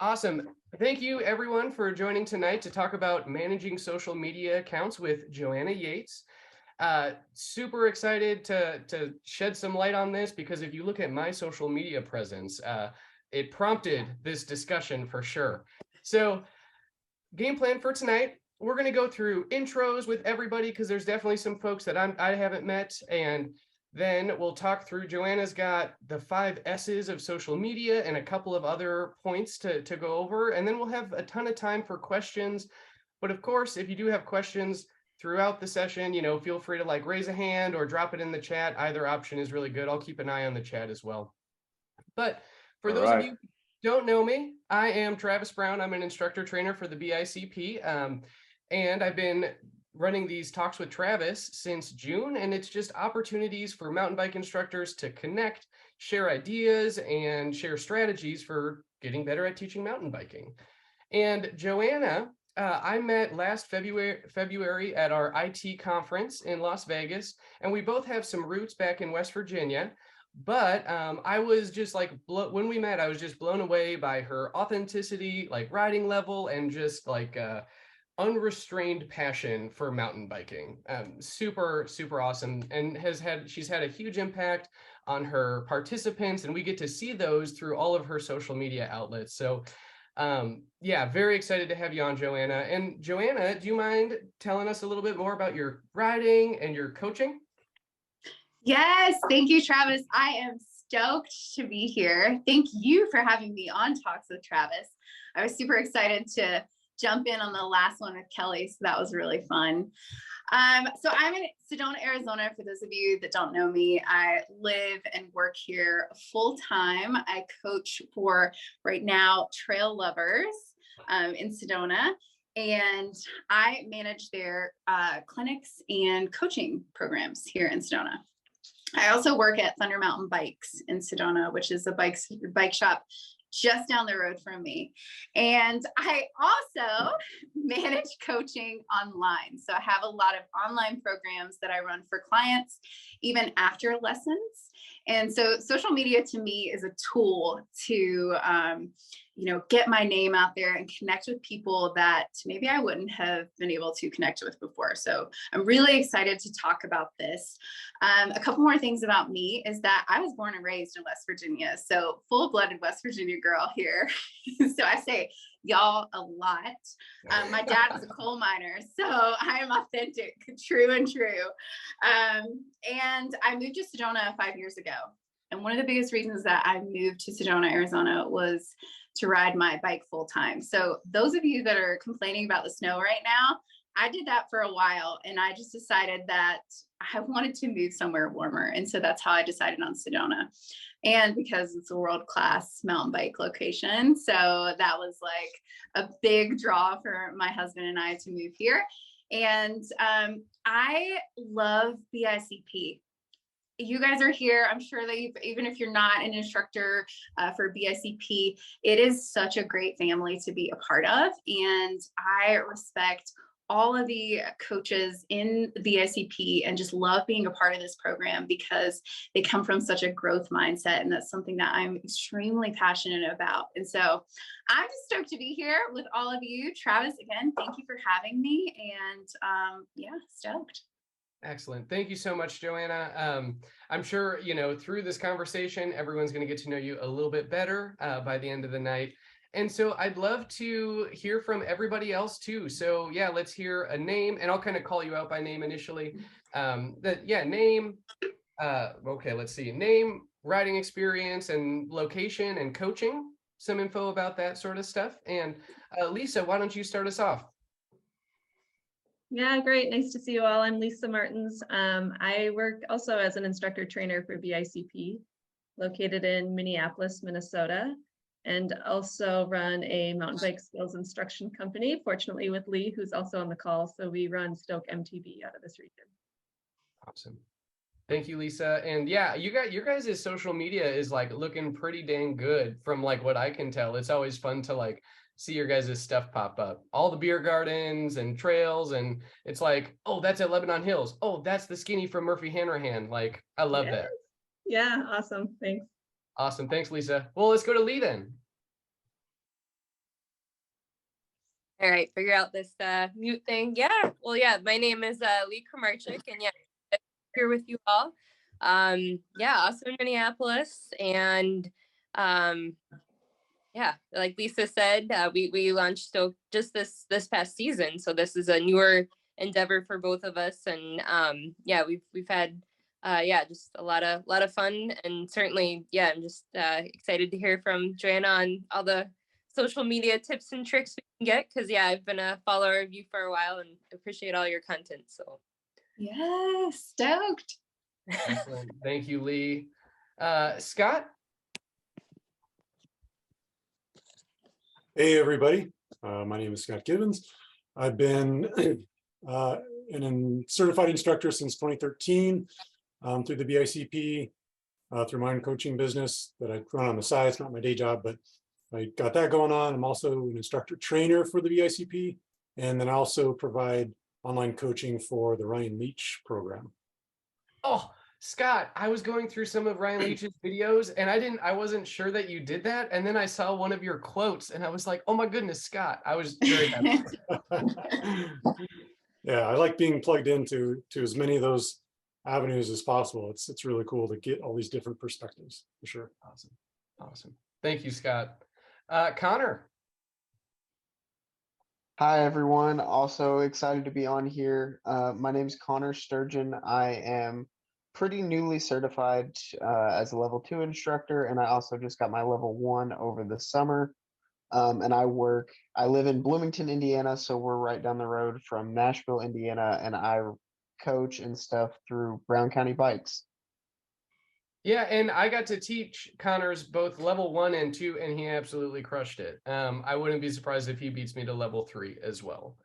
Awesome. Thank you everyone for joining tonight to talk about managing social media accounts with Joanna Yates. Super excited to shed some light on this because if you look at my social media presence, it prompted this discussion for sure. So game plan for tonight, we're going to go through intros with everybody because there's definitely some folks that I haven't met, and then we'll talk through. Joanna's got the 5 S's of social media and a couple of other points to go over, and then we'll have a ton of time for questions. But of course, if you do have questions throughout the session, feel free to raise a hand or drop it in the chat. Either option is really good. I'll keep an eye on the chat as well. But for those of you who don't know me, I am Travis Brown. I'm an instructor trainer for the BICP. And I've been running these talks with Travis since June, and it's just opportunities for mountain bike instructors to connect, share ideas, and share strategies for getting better at teaching mountain biking. And Joanna, I met last February at our IT conference in Las Vegas, and we both have some roots back in West Virginia. But I was just when we met, I was just blown away by her authenticity, riding level, and just unrestrained passion for mountain biking. Super, super awesome. And she's had a huge impact on her participants, and we get to see those through all of her social media outlets. So yeah, very excited to have you on, Joanna. And Joanna, do you mind telling us a little bit more about your riding and your coaching? Yes, thank you, Travis. I am stoked to be here. Thank you for having me on Talks with Travis. I was super excited to jump in on the last one with Kelly, so that was really fun. So I'm in Sedona, Arizona. For those of you that don't know me, I live and work here full time. I coach for, right now, trail lovers in Sedona, and I manage their clinics and coaching programs here in Sedona. I also work at Thunder Mountain Bikes in Sedona, which is a bike shop just down the road from me. And I also manage coaching online. So I have a lot of online programs that I run for clients, even after lessons. And so social media to me is a tool to, get my name out there and connect with people that maybe I wouldn't have been able to connect with before. So I'm really excited to talk about this. A couple more things about me is that I was born and raised in West Virginia. So full-blooded West Virginia girl here. So I say y'all a lot. My dad was a coal miner, so I am authentic, true and true. And I moved to Sedona 5 years ago. And one of the biggest reasons that I moved to Sedona, Arizona was to ride my bike full time. So those of you that are complaining about the snow right now, I did that for a while, and I just decided that I wanted to move somewhere warmer. And so that's how I decided on Sedona. And because it's a world-class mountain bike location. So that was a big draw for my husband and I to move here. And I love BICP. You guys are here. I'm sure that even if you're not an instructor for BICP, it is such a great family to be a part of. And I respect all of the coaches in BICP and just love being a part of this program because they come from such a growth mindset. And that's something that I'm extremely passionate about. And so I'm just stoked to be here with all of you. Travis, again, thank you for having me. And yeah, stoked. Excellent. Thank you so much, Joanna. I'm sure, through this conversation, everyone's going to get to know you a little bit better by the end of the night. And so I'd love to hear from everybody else too. So yeah, let's hear a name, and I'll kind of call you out by name initially. Name. Okay, let's see. Name, riding experience, and location and coaching. Some info about that sort of stuff. And Lisa, why don't you start us off? Yeah, great. Nice to see you all. I'm Lisa Martins. I work also as an instructor trainer for BICP, located in Minneapolis, Minnesota, and also run a mountain bike skills instruction company, fortunately with Lee, who's also on the call. So we run Stoke MTB out of this region. Awesome. Thank you, Lisa. And yeah, your guys' social media is looking pretty dang good from what I can tell. It's always fun to see your guys' stuff pop up. All the beer gardens and trails, and it's oh, that's at Lebanon Hills. Oh, that's the skinny from Murphy Hanrahan. I love that. Yeah, awesome. Thanks. Awesome. Thanks, Lisa. Well, let's go to Lee then. All right, figure out this mute thing. Yeah, well, yeah, my name is Lee Kramarchik, and yeah, here with you all. Yeah, also in Minneapolis, and yeah, like Lisa said, we launched Stoke just this past season, so this is a newer endeavor for both of us, and yeah, we've had yeah, just a lot of fun, and certainly, yeah, I'm just excited to hear from Joanna on all the social media tips and tricks we can get, because yeah, I've been a follower of you for a while and appreciate all your content. So Yes, stoked. Excellent. Thank you, Lee. Scott? Hey, everybody. My name is Scott Gibbons. I've been an certified instructor since 2013 through the BICP, through my own coaching business that I run on the side. It's not my day job, but I got that going on. I'm also an instructor trainer for the BICP, and then I also provide online coaching for the Ryan Leach program. Oh, Scott, I was going through some of Ryan Leach's videos and I wasn't sure that you did that. And then I saw one of your quotes and I was like, oh my goodness, Scott. I was very happy. Yeah, I like being plugged into as many of those avenues as possible. It's really cool to get all these different perspectives, for sure. Awesome. Awesome. Thank you, Scott. Connor. Hi, everyone. Also excited to be on here. My name is Connor Sturgeon. I am pretty newly certified as a level 2 instructor, and I also just got my level 1 over the summer. And I live in Bloomington, Indiana, so we're right down the road from Nashville, Indiana, and I coach and stuff through Brown County Bikes. Yeah, and I got to teach Connor's both level 1 and 2, and he absolutely crushed it. I wouldn't be surprised if he beats me to level 3 as well.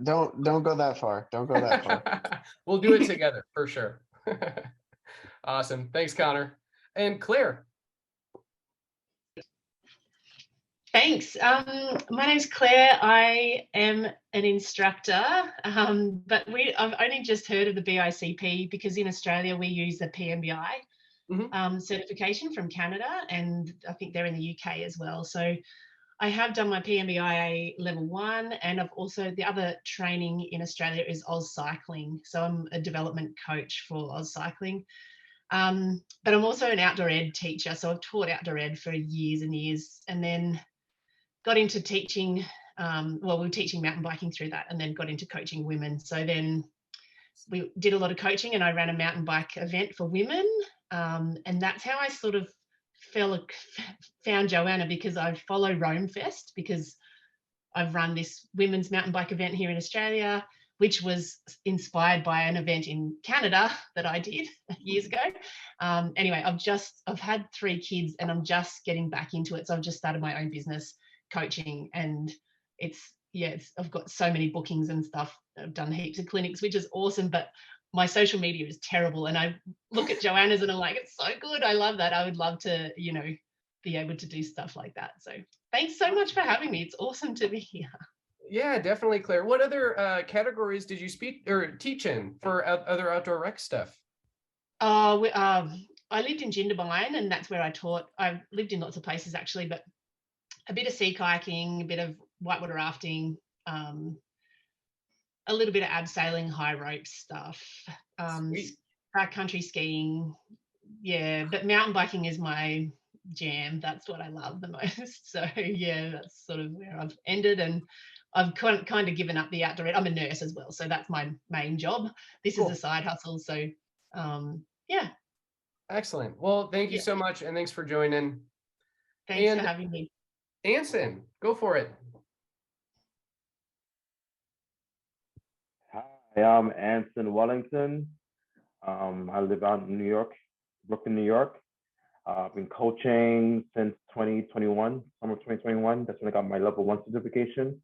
Don't go that far. Don't go that far. We'll do it together for sure. Awesome. Thanks, Connor. And Claire. Thanks. My name's Claire. I am an instructor, but I've only just heard of the BICP because in Australia we use the PMBI certification from Canada, and I think they're in the UK as well. So I have done my PMBIA level 1, and I've also, the other training in Australia is Oz Cycling. So I'm a development coach for Oz Cycling. But I'm also an outdoor ed teacher. So I've taught outdoor ed for years and years, and then got into teaching, we were teaching mountain biking through that, and then got into coaching women. So then we did a lot of coaching, and I ran a mountain bike event for women. And that's how I sort of found Joanna, because I follow Rome Fest, because I've run this women's mountain bike event here in Australia, which was inspired by an event in Canada that I did years ago. Anyway, I've had 3 kids and I'm just getting back into it. So I've just started my own business coaching, and I've got so many bookings and stuff. I've done heaps of clinics, which is awesome, but my social media is terrible. And I look at Joanna's and I'm like, it's so good. I love that. I would love to, be able to do stuff like that. So thanks so much for having me. It's awesome to be here. Yeah, definitely, Claire. What other categories did you speak or teach in for other outdoor rec stuff? I lived in Jindabyne, and that's where I taught. I've lived in lots of places actually, but a bit of sea kayaking, a bit of whitewater rafting, a little bit of abseiling, high rope stuff, backcountry skiing. Yeah, but mountain biking is my jam. That's what I love the most. So yeah, that's sort of where I've ended, and I've kind of given up the outdoor ed. I'm a nurse as well, so that's my main job. This is a side hustle. So yeah. Excellent. Well, thank you so much, and thanks for joining. Thanks for having me. Anson, go for it. Hi, I'm Anson Wellington. I live out in New York, Brooklyn, New York. I've been coaching since 2021, summer 2021. That's when I got my level 1 certification.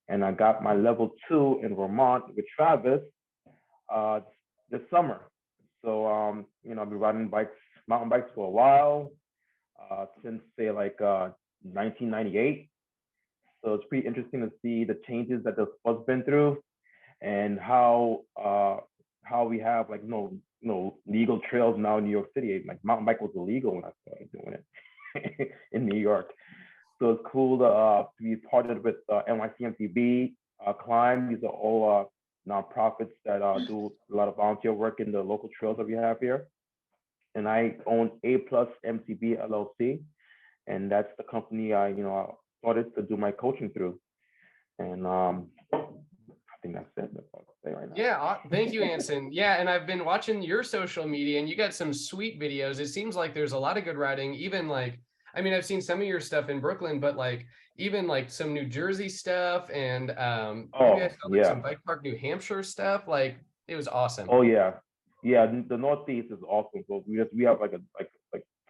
And I got my level 2 in Vermont with Travis this summer. So, I've been riding mountain bikes for a while, since say like 1998. So it's pretty interesting to see the changes that the sport's been through, and how we have like no legal trails now in New York City. Like mountain bike was illegal when I started doing it in New York. So it's cool to be partnered with NYCMTB, Climb. These are all nonprofits that do a lot of volunteer work in the local trails that we have here. And I own A Plus MTB LLC, and that's the company I started to do my coaching through. And I think that's it. That's all I'll say right now. Yeah, thank you, Anson. Yeah, and I've been watching your social media, and you got some sweet videos. It seems like there's a lot of good riding, even like, I mean, I've seen some of your stuff in Brooklyn, but like even like some New Jersey stuff, and maybe I saw like some Bike Park New Hampshire stuff. Like it was awesome. Oh yeah, the Northeast is awesome. So we have like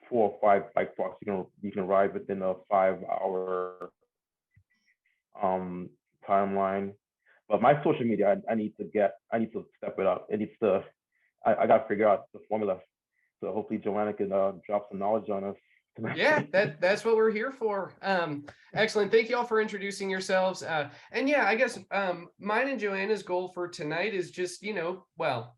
4 or 5 bike parks you can ride within a 5-hour timeline. But my social media, I need to step it up. I got to figure out the formula. So hopefully Joanna can drop some knowledge on us. Yeah, that's what we're here for. Excellent. Thank you all for introducing yourselves. And yeah, I guess mine and Joanna's goal for tonight is just, well,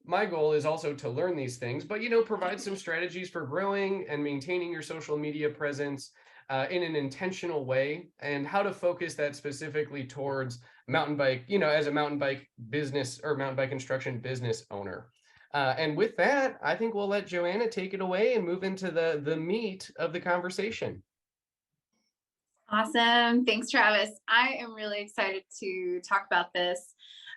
my goal is also to learn these things, but, provide some strategies for growing and maintaining your social media presence in an intentional way, and how to focus that specifically towards mountain bike, as a mountain bike business or mountain bike instruction business owner. And with that, I think we'll let Joanna take it away and move into the meat of the conversation. Awesome. Thanks, Travis. I am really excited to talk about this.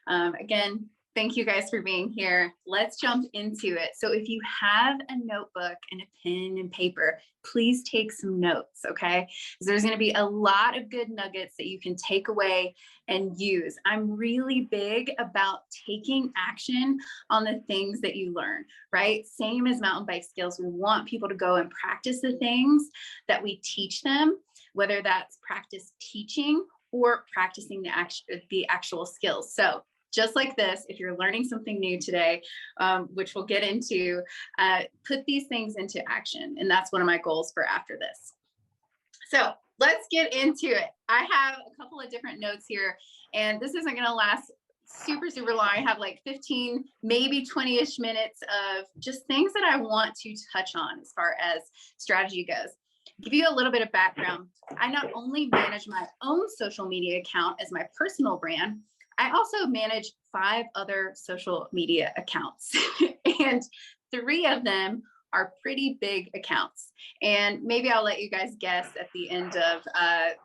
Again, thank you guys for being here. Let's jump into it. So if you have a notebook and a pen and paper, please take some notes, okay? Because there's going to be a lot of good nuggets that you can take away and use. I'm really big about taking action on the things that you learn, right? Same as mountain bike skills. We want people to go and practice the things that we teach them, whether that's practice teaching or practicing the actual skills. So just like this, if you're learning something new today, which we'll get into, put these things into action. And that's one of my goals for after this. So let's get into it. I have a couple of different notes here, and this isn't going to last super, super long. I have like 15, maybe 20-ish minutes of just things that I want to touch on as far as strategy goes. Give you a little bit of background. I not only manage my own social media account as my personal brand, I also manage 5 other social media accounts, and 3 of them are pretty big accounts. And maybe I'll let you guys guess at the end of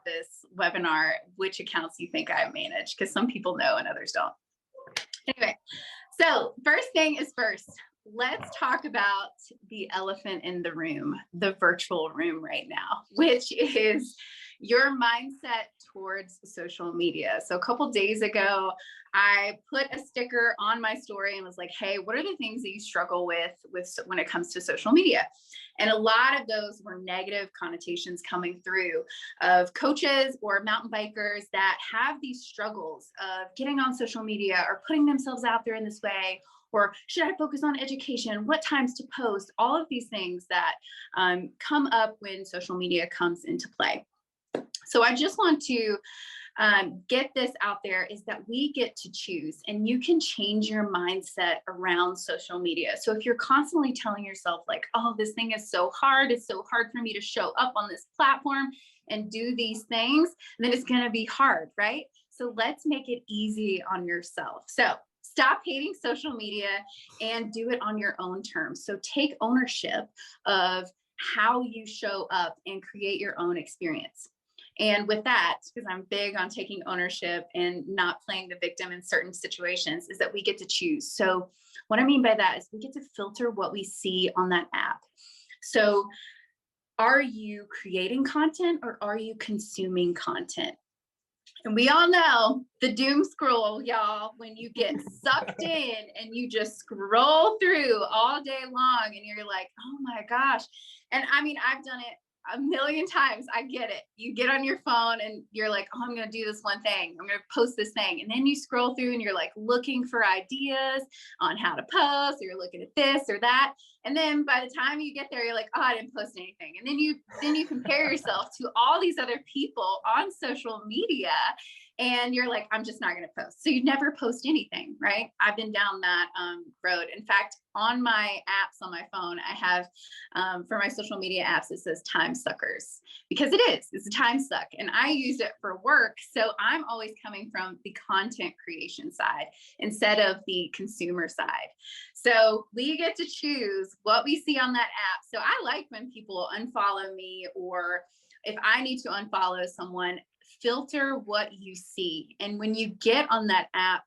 this webinar which accounts you think I manage, because some people know and others don't. Anyway, so first thing is first. Let's talk about the elephant in the room, the virtual room right now, which is your mindset towards social media. So a couple days ago, I put a sticker on my story and was like, hey, what are the things that you struggle with when it comes to social media? And a lot of those were negative connotations coming through of coaches or mountain bikers that have these struggles of getting on social media or putting themselves out there in this way. Or should I focus on education? What times to post? All of these things that come up when social media comes into play. So I just want to get this out there, is that we get to choose, and you can change your mindset around social media. So if you're constantly telling yourself like, oh, this thing is so hard, it's so hard for me to show up on this platform and do these things, then it's going to be hard, right? So let's make it easy on yourself. So stop hating social media and do it on your own terms. So take ownership of how you show up and create your own experience. And with that, because I'm big on taking ownership and not playing the victim in certain situations, is that we get to choose. So what I mean by that is we get to filter what we see on that app. So are you creating content or are you consuming content? And we all know the doom scroll, y'all, when you get sucked in and you just scroll through all day long and you're like, oh my gosh. And I mean, I've done it a million times. I get it. You get on your phone and you're like, oh, I'm going to do this one thing. I'm going to post this thing. And then you scroll through and you're like looking for ideas on how to post, or you're looking at this or that. And then by the time you get there, you're like, oh, I didn't post anything. And then you compare yourself to all these other people on social media. and you're like, I'm just not going to post. So you never post anything, right? I've been down that road. In fact, on my apps on my phone, I have for my social media apps, it says time suckers, because it's a time suck. And I use it for work. So I'm always coming from the content creation side instead of the consumer side. So we get to choose what we see on that app. So I like when people unfollow me, or if I need to unfollow someone, filter what you see. And when you get on that app,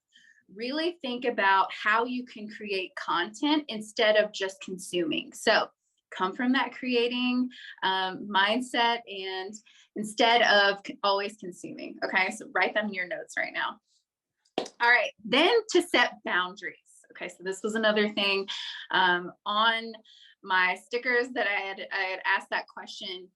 really think about how you can create content instead of just consuming. So come from that creating mindset, and instead of always consuming. Okay, so write them in your notes right now. All right, then to set boundaries. Okay, so this was another thing on my stickers that I had asked that question.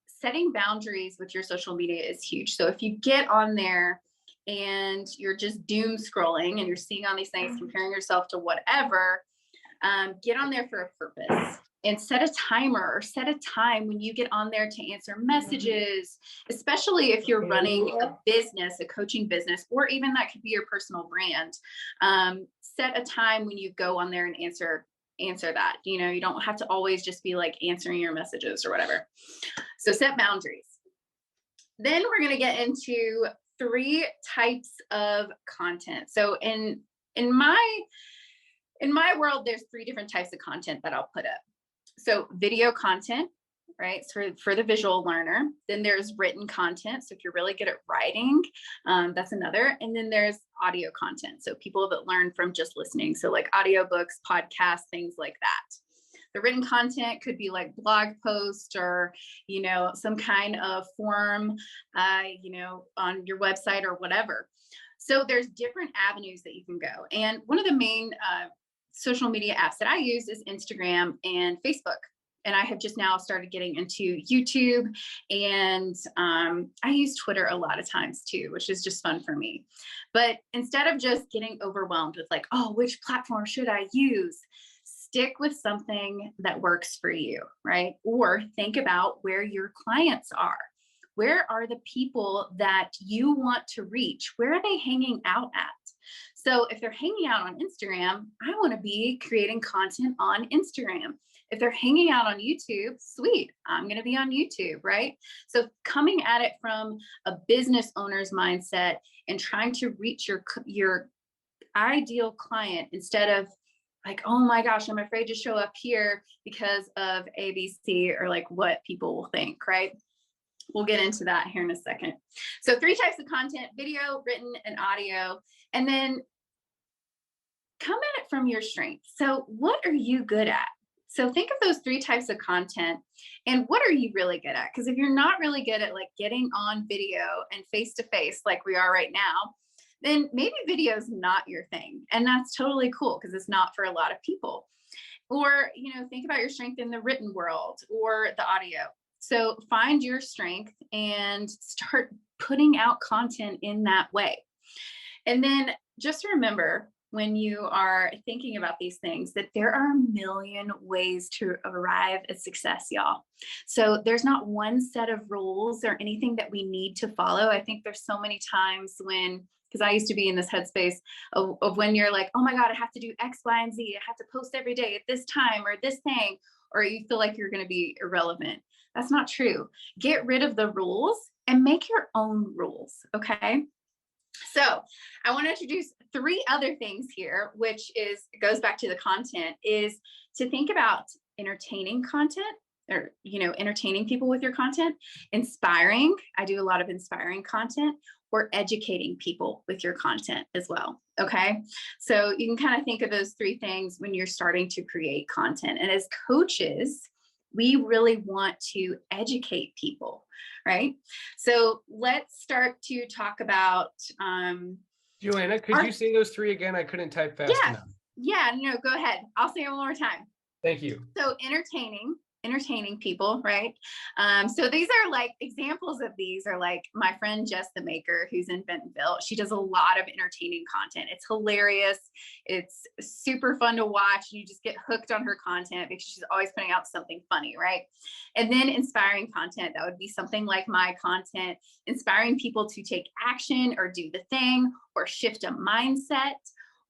Setting boundaries with your social media is huge. So if you get on there and you're just doom scrolling and you're seeing all these things, comparing yourself to whatever, get on there for a purpose and set a timer or set a time when you get on there to answer messages, especially if you're running a business, a coaching business, or even that could be your personal brand. Set a time when you go on there and answer that. You know, you don't have to always just be like answering your messages or whatever. So set boundaries. Then we're going to get into 3 types of content. So in my world, there's 3 different types of content that I'll put up. So video content, right? So for the visual learner. Then there's written content. So if you're really good at writing, that's another. And then there's audio content. So people that learn from just listening. So like audiobooks, podcasts, things like that. The written content could be like blog posts or, you know, some kind of form, you know, on your website or whatever. So there's different avenues that you can go. And one of the main social media apps that I use is Instagram and Facebook. And I have just now started getting into YouTube, and I use Twitter a lot of times too, which is just fun for me. But instead of just getting overwhelmed with like, oh, which platform should I use? Stick with something that works for you, right? Or think about where your clients are. Where are the people that you want to reach? Where are they hanging out at? So if they're hanging out on Instagram, I want to be creating content on Instagram. If they're hanging out on YouTube, sweet, I'm going to be on YouTube, right? So coming at it from a business owner's mindset and trying to reach your ideal client instead of like, oh my gosh, I'm afraid to show up here because of ABC or like what people will think, right? We'll get into that here in a second. So 3 types of content: video, written, and audio. And then come at it from your strengths. So what are you good at? So think of those 3 types of content and what are you really good at? Because if you're not really good at like getting on video and face-to-face like we are right now, then maybe video is not your thing. And that's totally cool because it's not for a lot of people. Or, you know, think about your strength in the written world or the audio. So find your strength and start putting out content in that way. And then just remember, when you are thinking about these things, that there are a million ways to arrive at success, y'all. So there's not one set of rules or anything that we need to follow. I think there's so many times when, because I used to be in this headspace of when you're like, oh my God, I have to do X, Y, and Z. I have to post every day at this time or this thing, or you feel like you're going to be irrelevant. That's not true. Get rid of the rules and make your own rules, okay? So I want to introduce 3 other things here, which goes back to the content, is to think about entertaining content, or, you know, entertaining people with your content, inspiring. I do a lot of inspiring content, or educating people with your content as well. Okay. So you can kind of think of those 3 things when you're starting to create content. And as coaches, we really want to educate people, right? So let's start to talk about. Joanna, could you say those 3 again? I couldn't type fast enough. Yeah, no, go ahead. I'll say it one more time. Thank you. So entertaining, entertaining people, right? So these are like examples of these are like my friend Jess the Maker, who's in Bentonville. She does a lot of entertaining content. It's hilarious. It's super fun to watch. You just get hooked on her content because she's always putting out something funny, right? And then inspiring content, that would be something like my content, inspiring people to take action or do the thing or shift a mindset.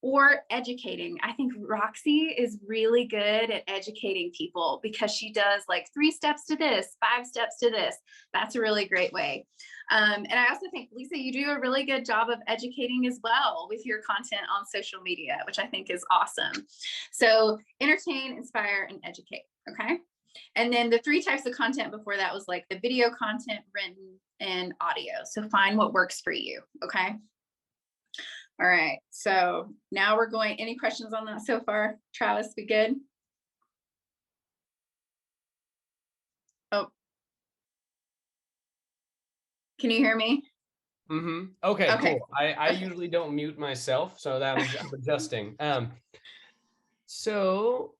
Or educating. I think Roxy is really good at educating people because she does like 3 steps to this, 5 steps to this. That's a really great way. And I also think, Lisa, you do a really good job of educating as well with your content on social media, which I think is awesome. So entertain, inspire, and educate. Okay. And then the 3 types of content before that was like the video content, written, and audio. So find what works for you. Okay. All right, so now we're going, any questions on that so far? Travis, we good? Oh, can you hear me? Mm-hmm. Okay, Okay. cool. I usually don't mute myself, so that was I'm adjusting. So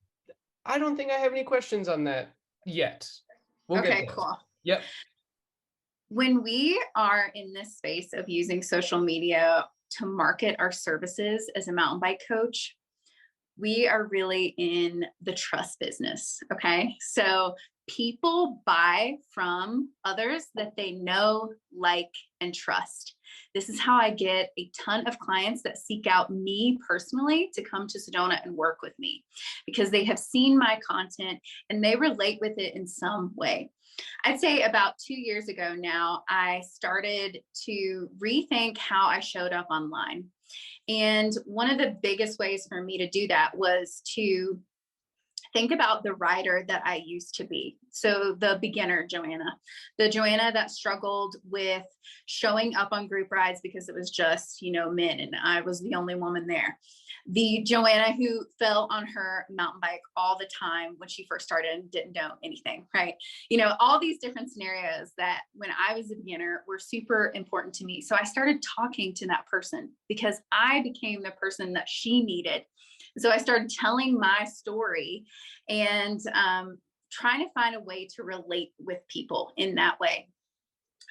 I don't think I have any questions on that yet. We'll get Okay, there. cool. Yep. When we are in this space of using social media to market our services as a mountain bike coach, we are really in the trust business. Okay. So people buy from others that they know, like, and trust. This is how I get a ton of clients that seek out me personally to come to Sedona and work with me because they have seen my content and they relate with it in some way. I'd say about 2 years ago now, I started to rethink how I showed up online. And one of the biggest ways for me to do that was to think about the rider that I used to be. So the beginner Joanna, the Joanna that struggled with showing up on group rides because it was just, men and I was the only woman there. The Joanna who fell on her mountain bike all the time when she first started and didn't know anything, right? All these different scenarios that when I was a beginner were super important to me. So I started talking to that person because I became the person that she needed. So I started telling my story and trying to find a way to relate with people in that way.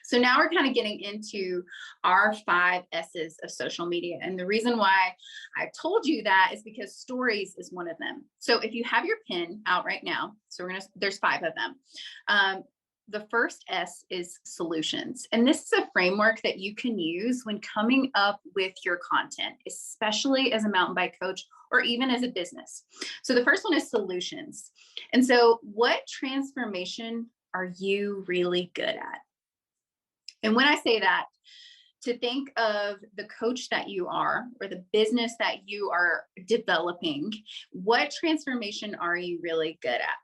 So now we're kind of getting into our 5 S's of social media. And the reason why I told you that is because stories is one of them. So if you have your pen out right now, so there's 5 of them. The first S is solutions. And this is a framework that you can use when coming up with your content, especially as a mountain bike coach or even as a business. So the first one is solutions. And so what transformation are you really good at? And when I say that, to think of the coach that you are or the business that you are developing, what transformation are you really good at?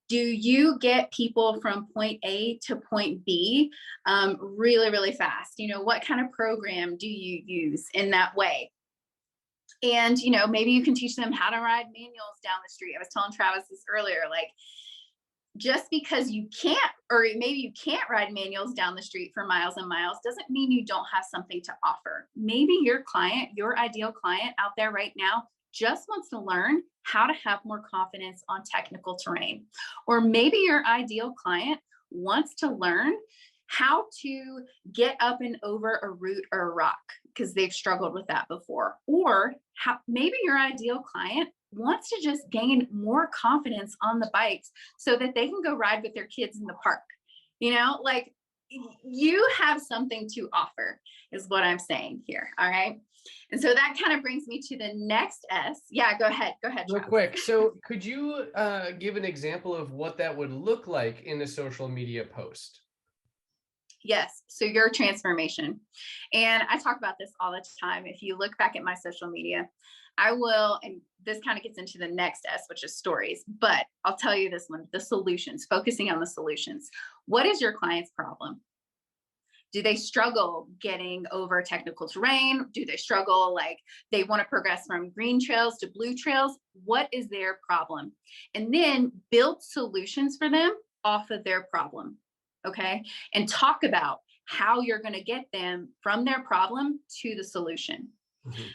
Do you get people from point A to point B really, really fast? What kind of program do you use in that way? And, maybe you can teach them how to ride manuals down the street. I was telling Travis this earlier, like, just because you can't, or maybe you can't ride manuals down the street for miles and miles, doesn't mean you don't have something to offer. Maybe your client, your ideal client out there right now, just wants to learn how to have more confidence on technical terrain. Or maybe your ideal client wants to learn how to get up and over a root or a rock because they've struggled with that before. Or maybe your ideal client wants to just gain more confidence on the bikes so that they can go ride with their kids in the park. Like, you have something to offer is what I'm saying here. All right. And so that kind of brings me to the next S. Yeah, go ahead. Real Travis. Quick. So could you give an example of what that would look like in a social media post? Yes. So your transformation. And I talk about this all the time. If you look back at my social media, I will, and this kind of gets into the next S, which is stories, but I'll tell you this one, the solutions, focusing on the solutions. What is your client's problem? Do they struggle getting over technical terrain? Do they struggle, like they want to progress from green trails to blue trails? What is their problem? And then build solutions for them off of their problem. Okay. And talk about how you're going to get them from their problem to the solution.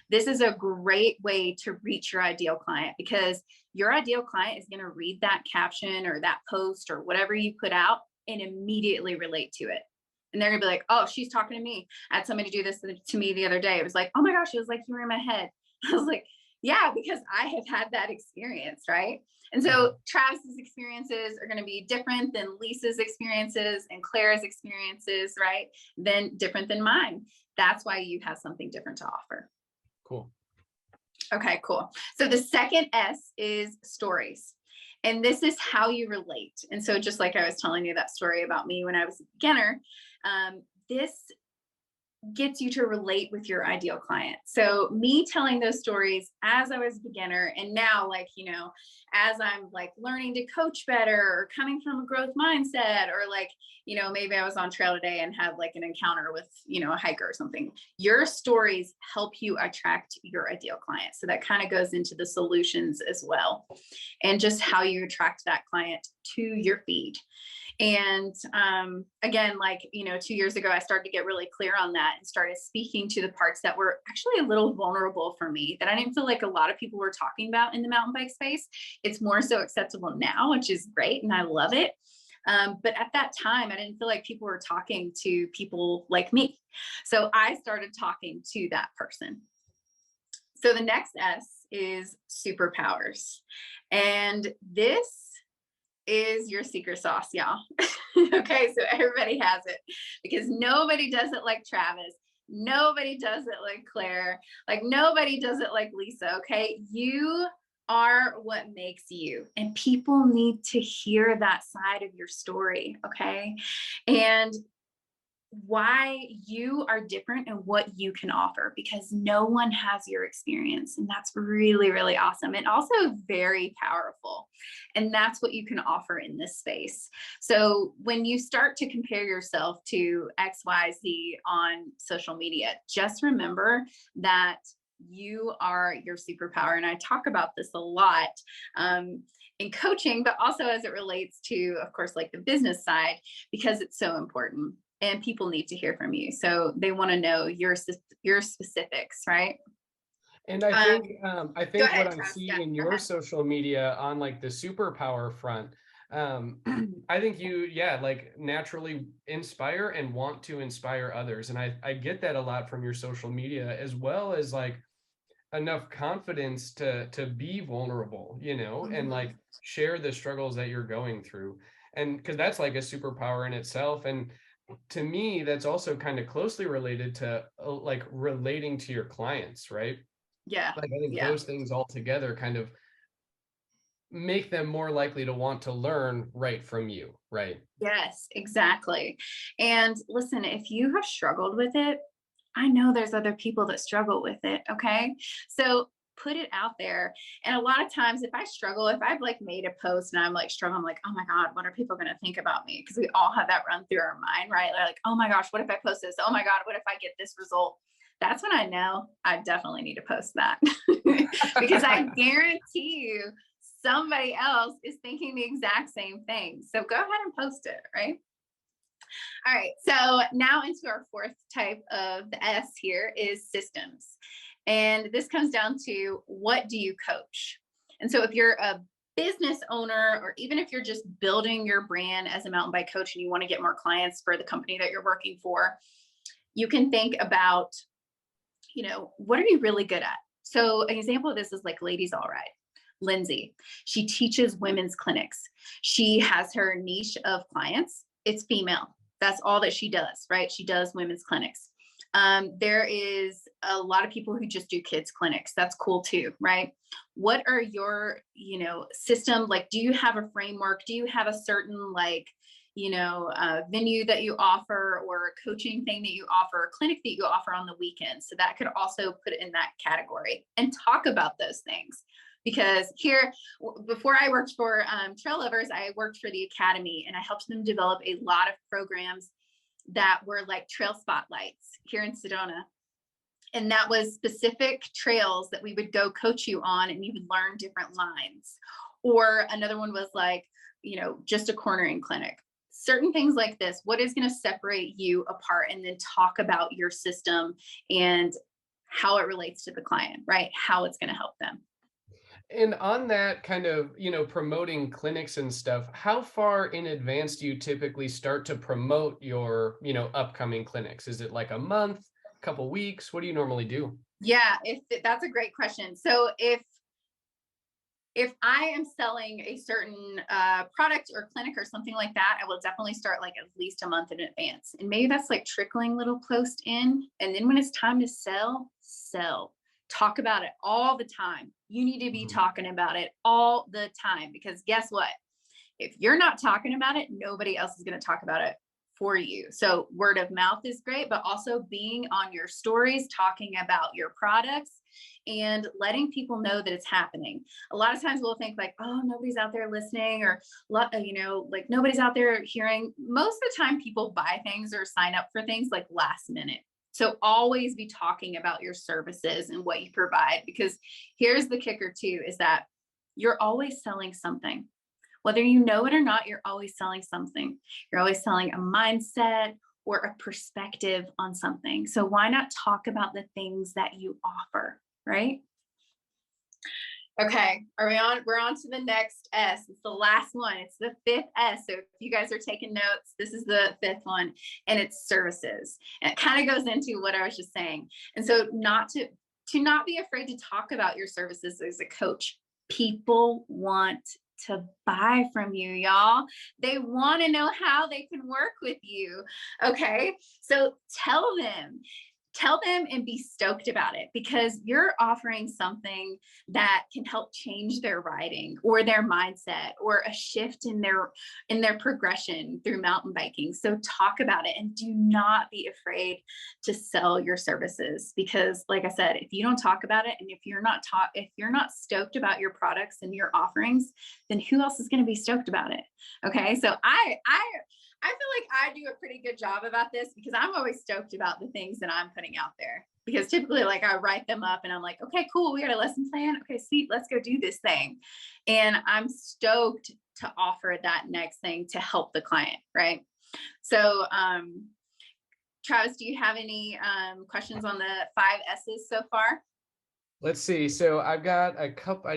This is a great way to reach your ideal client, because your ideal client is going to read that caption or that post or whatever you put out and immediately relate to it. And they're gonna be like, oh, she's talking to me. I had somebody do this to me the other day. It was like, oh my gosh, it was like you were in my head. I was like, yeah, because I have had that experience, right? And so Travis's experiences are going to be different than Lisa's experiences and Claire's experiences, right? Then different than mine. That's why you have something different to offer. Cool. Okay, cool. So the second S is stories. And this is how you relate. And so just like I was telling you that story about me when I was a beginner, this gets you to relate with your ideal client. So me telling those stories as I was a beginner, and now, like, you know, as I'm like learning to coach better or coming from a growth mindset, or like, you know, maybe I was on trail today and had like an encounter with, you know, a hiker or something. Your stories help you attract your ideal client. So that kind of goes into the solutions as well, and just how you attract that client to your feed. And again, like, you know, 2 years ago, I started to get really clear on that and started speaking to the parts that were actually a little vulnerable for me, that I didn't feel like a lot of people were talking about in the mountain bike space. It's more so acceptable now, which is great. And I love it. But at that time, I didn't feel like people were talking to people like me. So I started talking to that person. So the next S is superpowers. And this is your secret sauce, y'all. Okay, so everybody has it, because nobody does it like Travis. Nobody does it like Claire. Like nobody does it like Lisa. Okay, you are what makes you, and people need to hear that side of your story. Okay, and why you are different and what you can offer, because no one has your experience. And that's really, really awesome. And also very powerful. And that's what you can offer in this space. So when you start to compare yourself to XYZ on social media, just remember that you are your superpower. And I talk about this a lot in coaching, but also as it relates to, of course, like the business side, because it's so important. And people need to hear from you. So they want to know your specifics, right? And I think what I see in your ahead. social media on like the superpower front, I think you, like naturally inspire and want to inspire others. And I get that a lot from your social media, as well as like enough confidence to be vulnerable, you know, and like share the struggles that you're going through. And because that's like a superpower in itself. And to me, that's also kind of closely related to like relating to your clients, right? Yeah. Like I think those things all together kind of make them more likely to want to learn right from you, right? Yes, exactly. And listen, if you have struggled with it, I know there's other people that struggle with it. Okay. So put it out there. And a lot of times if I struggle, if I've like made a post and I'm like struggling, I'm like, oh my God, what are people going to think about me? Because we all have that run through our mind, right? They're like, oh my gosh, what if I post this? Oh my God, what if I get this result? That's when I know I definitely need to post that. Because I guarantee you somebody else is thinking the exact same thing. So go ahead and post it, right? All right, so now into our fourth type of the S here is systems. And this comes down to, what do you coach? And so if you're a business owner, or even if you're just building your brand as a mountain bike coach and you want to get more clients for the company that you're working for, you can think about, you know, what are you really good at? So an example of this is like Ladies All Ride. Lindsay, she teaches women's clinics. She has her niche of clients. It's female. That's all that she does, right? She does women's clinics. There is a lot of people who just do kids clinics. That's cool too, right? What are your, you know, system? Like, do you have a framework? Do you have a certain like, you know, venue that you offer, or a coaching thing that you offer, a clinic that you offer on the weekend? So that could also put it in that category, and talk about those things. Because here, before I worked for Trail Lovers, I worked for the Academy, and I helped them develop a lot of programs that were like trail spotlights here in Sedona. And that was specific trails that we would go coach you on, and you would learn different lines. Or another one was like, you know, just a cornering clinic. Certain things like this, what is going to separate you apart, and then talk about your system and how it relates to the client, right? How it's going to help them. And on that kind of, promoting clinics and stuff, how far in advance do you typically start to promote your, upcoming clinics? Is it like a month, couple weeks? What do you normally do? Yeah, that's a great question. So if I am selling a certain product or clinic or something like that, I will definitely start like at least a month in advance. And maybe that's like trickling little post in. And then when it's time to sell. Talk about it all the time. You need to be talking about it all the time, because guess what? If you're not talking about it, nobody else is going to talk about it for you. So word of mouth is great, but also being on your stories, talking about your products and letting people know that it's happening. A lot of times we'll think like, oh, nobody's out there listening, or, like nobody's out there hearing. Most of the time people buy things or sign up for things like last minute. So always be talking about your services and what you provide, because here's the kicker too, is that you're always selling something. Whether you know it or not, you're always selling something. You're always selling a mindset or a perspective on something. So why not talk about the things that you offer, right? Okay, are we on? We're on to the next S. It's the last one. It's the 5th S. So if you guys are taking notes, this is the 5th one, and it's services. And it kind of goes into what I was just saying. And so not to not be afraid to talk about your services as a coach. People want to buy from you, y'all. They want to know how they can work with you. Okay, so tell them and be stoked about it, because you're offering something that can help change their riding or their mindset or a shift in their progression through mountain biking. So talk about it and do not be afraid to sell your services, because like I said, if you don't talk about it, and if you're not stoked about your products and your offerings, then who else is going to be stoked about it? Okay, so I feel like I do a pretty good job about this, because I'm always stoked about the things that I'm putting out there, because typically like I write them up and I'm like, okay, cool. We got a lesson plan. Okay, sweet. Let's go do this thing. And I'm stoked to offer that next thing to help the client. Right. So, Travis, do you have any questions on the 5 S's so far? Let's see. So I've got a couple.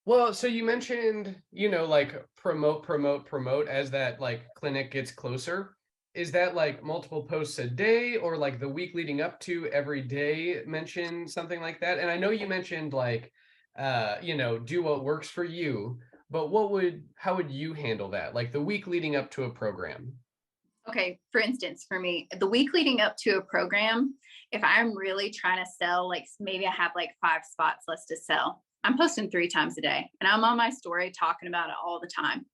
Well, so you mentioned, like promote as that like clinic gets closer. Is that like multiple posts a day, or like the week leading up to every day mention something like that? And I know you mentioned like, do what works for you, but how would you handle that? Like the week leading up to a program? Okay, for instance, for me, the week leading up to a program, if I'm really trying to sell, like maybe I have like 5 spots less to sell, I'm posting 3 times a day, and I'm on my story talking about it all the time.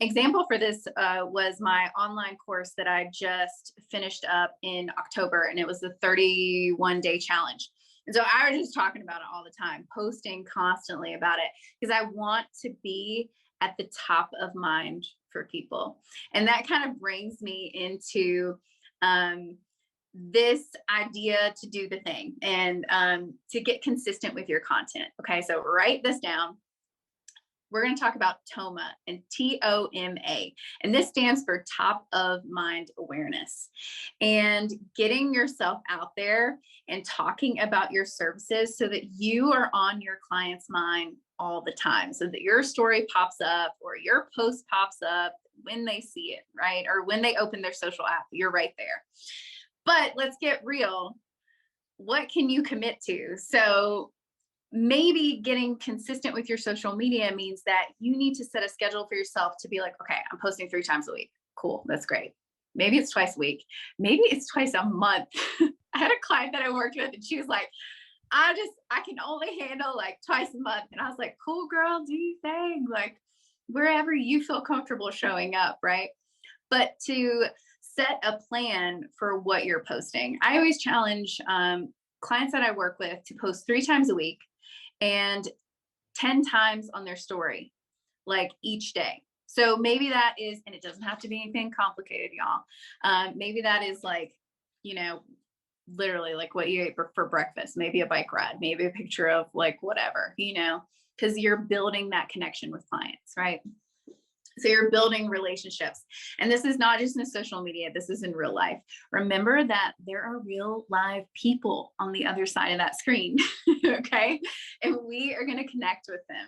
Example for this was my online course that I just finished up in October, and it was the 31-day challenge. And so I was just talking about it all the time, posting constantly about it, because I want to be at the top of mind for people. And that kind of brings me into this idea to do the thing and to get consistent with your content. Okay, so write this down. We're going to talk about TOMA, and TOMA. And this stands for top of mind awareness, and getting yourself out there and talking about your services so that you are on your client's mind all the time, so that your story pops up or your post pops up when they see it, right? Or when they open their social app, you're right there. But let's get real. What can you commit to? So maybe getting consistent with your social media means that you need to set a schedule for yourself to be like, okay, I'm posting 3 times a week. Cool. That's great. Maybe it's twice a week. Maybe it's twice a month. I had a client that I worked with, and she was like, I can only handle like twice a month. And I was like, cool, girl, do your thing. Like wherever you feel comfortable showing up. Right. But to set a plan for what you're posting. I always challenge clients that I work with to post 3 times a week and 10 times on their story, like each day. So maybe that is, and it doesn't have to be anything complicated, y'all. Maybe that is like, literally like what you ate for breakfast, maybe a bike ride, maybe a picture of like whatever, because you're building that connection with clients, right? So you're building relationships. And this is not just in social media, this is in real life. Remember that there are real live people on the other side of that screen. Okay. And we are going to connect with them.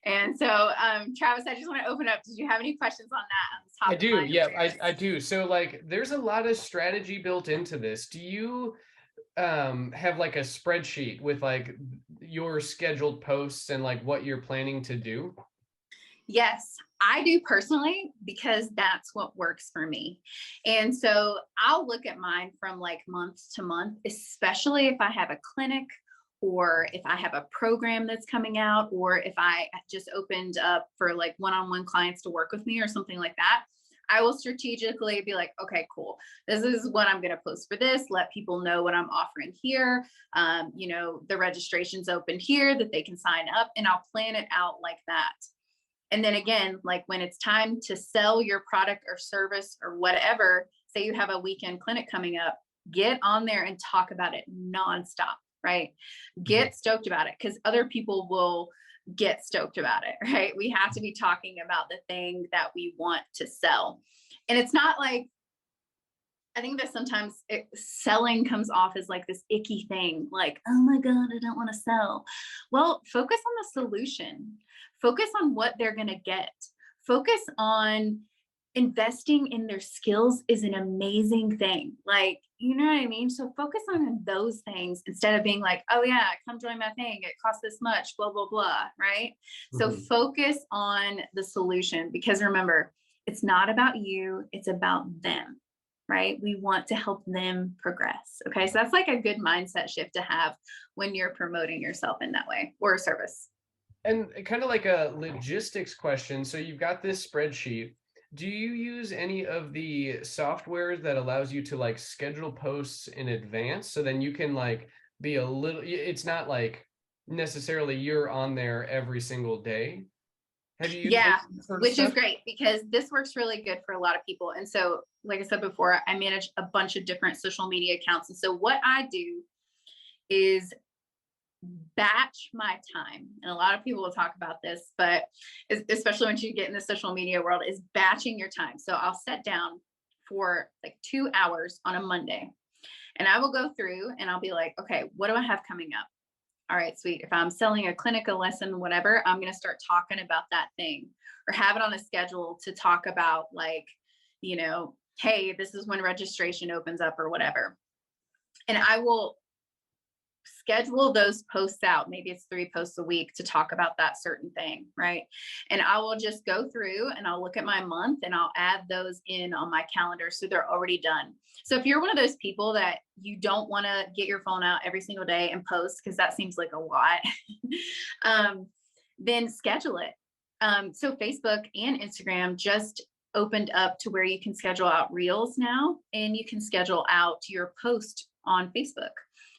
And so, Travis, I just want to open up. Did you have any questions on that? On the top I of do. mind Yeah, over here? I do. So like there's a lot of strategy built into this. Do you have like a spreadsheet with like your scheduled posts and like what you're planning to do? Yes, I do personally, because that's what works for me. And so I'll look at mine from like month to month, especially if I have a clinic or if I have a program that's coming out, or if I just opened up for like one-on-one clients to work with me or something like that. I will strategically be like, okay, cool. This is what I'm going to post for this. Let people know what I'm offering here. You know, the registration's open here that they can sign up, and I'll plan it out like that. And then again, like when it's time to sell your product or service or whatever, say you have a weekend clinic coming up, get on there and talk about it nonstop, right? Get stoked about it, because other people will get stoked about it, right? We have to be talking about the thing that we want to sell. And it's not like, I think that sometimes selling comes off as like this icky thing, like, oh my God, I don't want to sell. Well, focus on the solution. Focus on what they're going to get. Focus on investing in their skills is an amazing thing. Like, you know what I mean? So focus on those things instead of being like, oh yeah, come join my thing. It costs this much, blah, blah, blah. Right. So focus on the solution, because remember, it's not about you. It's about them. Right? We want to help them progress. Okay. So that's like a good mindset shift to have when you're promoting yourself in that way, or a service. And kind of like a logistics question. So you've got this spreadsheet. Do you use any of the software that allows you to like schedule posts in advance? So then you can like be a little, it's not like necessarily you're on there every single day. Have you used Yeah, sort of which is stuff? great, because this works really good for a lot of people. And so, like I said before, I manage a bunch of different social media accounts. And so what I do is batch my time. And a lot of people will talk about this, but especially once you get in the social media world, is batching your time. So I'll sit down for like 2 hours on a Monday, and I will go through and I'll be like, okay, what do I have coming up? All right, sweet. If I'm selling a clinic, a lesson, whatever, I'm going to start talking about that thing, or have it on a schedule to talk about, like, you know, hey, this is when registration opens up or whatever. And I will schedule those posts out. Maybe it's 3 posts a week to talk about that certain thing, right? And I will just go through and I'll look at my month and I'll add those in on my calendar so they're already done. So if you're one of those people that you don't want to get your phone out every single day and post, because that seems like a lot, then schedule it. So Facebook and Instagram just opened up to where you can schedule out reels now, and you can schedule out your post on Facebook.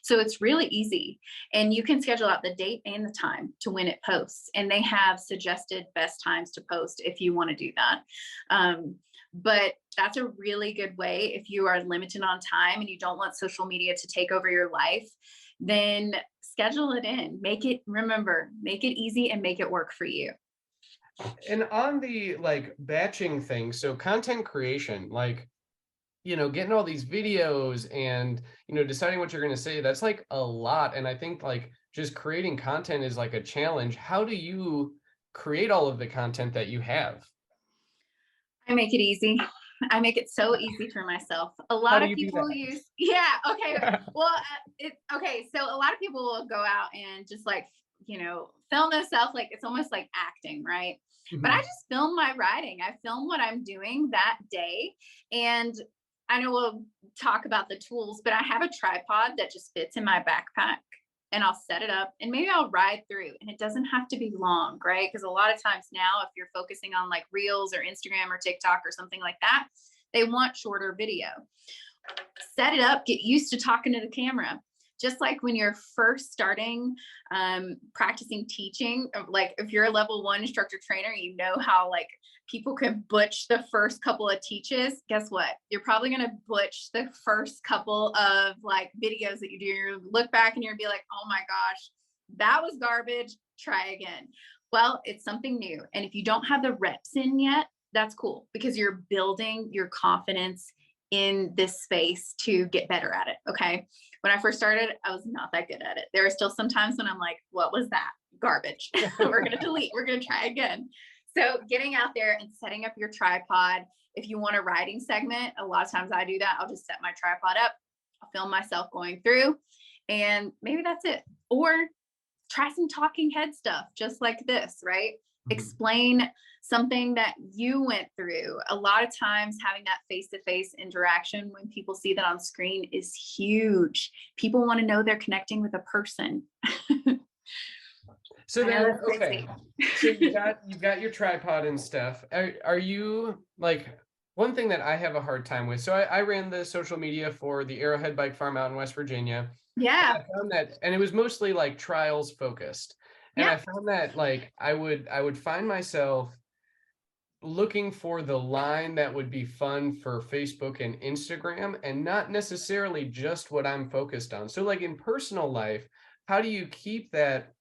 So it's really easy, and you can schedule out the date and the time to when it posts, and they have suggested best times to post if you want to do that. But that's a really good way. If you are limited on time and you don't want social media to take over your life, then schedule it in. Make it easy and make it work for you. And on the like batching thing, so content creation, like, you know, getting all these videos and, you know, deciding what you're going to say, that's like a lot. And I think like just creating content is like a challenge. How do you create all of the content that you have? I make it easy. I make it so easy for myself. A How lot do of you do people that? use, yeah, okay. Well, okay. So a lot of people will go out and just like, you know, film themselves, like it's almost like acting, right? But I just film my writing. I film what I'm doing that day. And I know we'll talk about the tools, but I have a tripod that just fits in my backpack, and I'll set it up and maybe I'll ride through, and it doesn't have to be long, right? Because a lot of times now, if you're focusing on like Reels or Instagram or TikTok or something like that, they want shorter video. Set it up, get used to talking to the camera. Just like when you're first starting practicing teaching, like if you're a level 1 instructor trainer, you know how like people can butch the first couple of teaches. Guess what? You're probably going to butch the first couple of like videos that you do. You look back and you're gonna be like, oh my gosh, that was garbage. Try again. Well, it's something new. And if you don't have the reps in yet, that's cool because you're building your confidence in this space to get better at it. Okay. When I first started, I was not that good at it. There are still some times when I'm like, what was that? Garbage. We're going to delete. We're going to try again. So getting out there and setting up your tripod. If you want a riding segment, a lot of times I do that. I'll just set my tripod up. I'll film myself going through and maybe that's it. Or try some talking head stuff, just like this, right? Explain something that you went through. A lot of times having that face-to-face interaction when people see that on screen is huge. People want to know they're connecting with a person. So then, okay, so you've got your tripod and stuff. Are you like, one thing that I have a hard time with, so I ran the social media for the Arrowhead Bike Farm out in West Virginia. Yeah. I found that, and it was mostly like trials focused. And I found that like I would find myself looking for the line that would be fun for Facebook and Instagram and not necessarily just what I'm focused on. So like in personal life, how do you keep that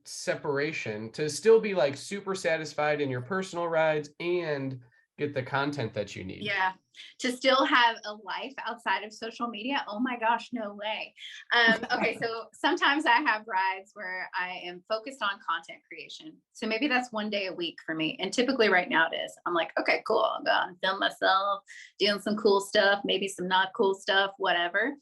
separation to still be like super satisfied in your personal rides and get the content that you need? Yeah. To still have a life outside of social media. Oh my gosh, no way. Okay. So sometimes I have rides where I am focused on content creation. So maybe that's one day a week for me. And typically right now it is. I'm like, okay, cool. I'll go out and film myself doing some cool stuff, maybe some not cool stuff, whatever.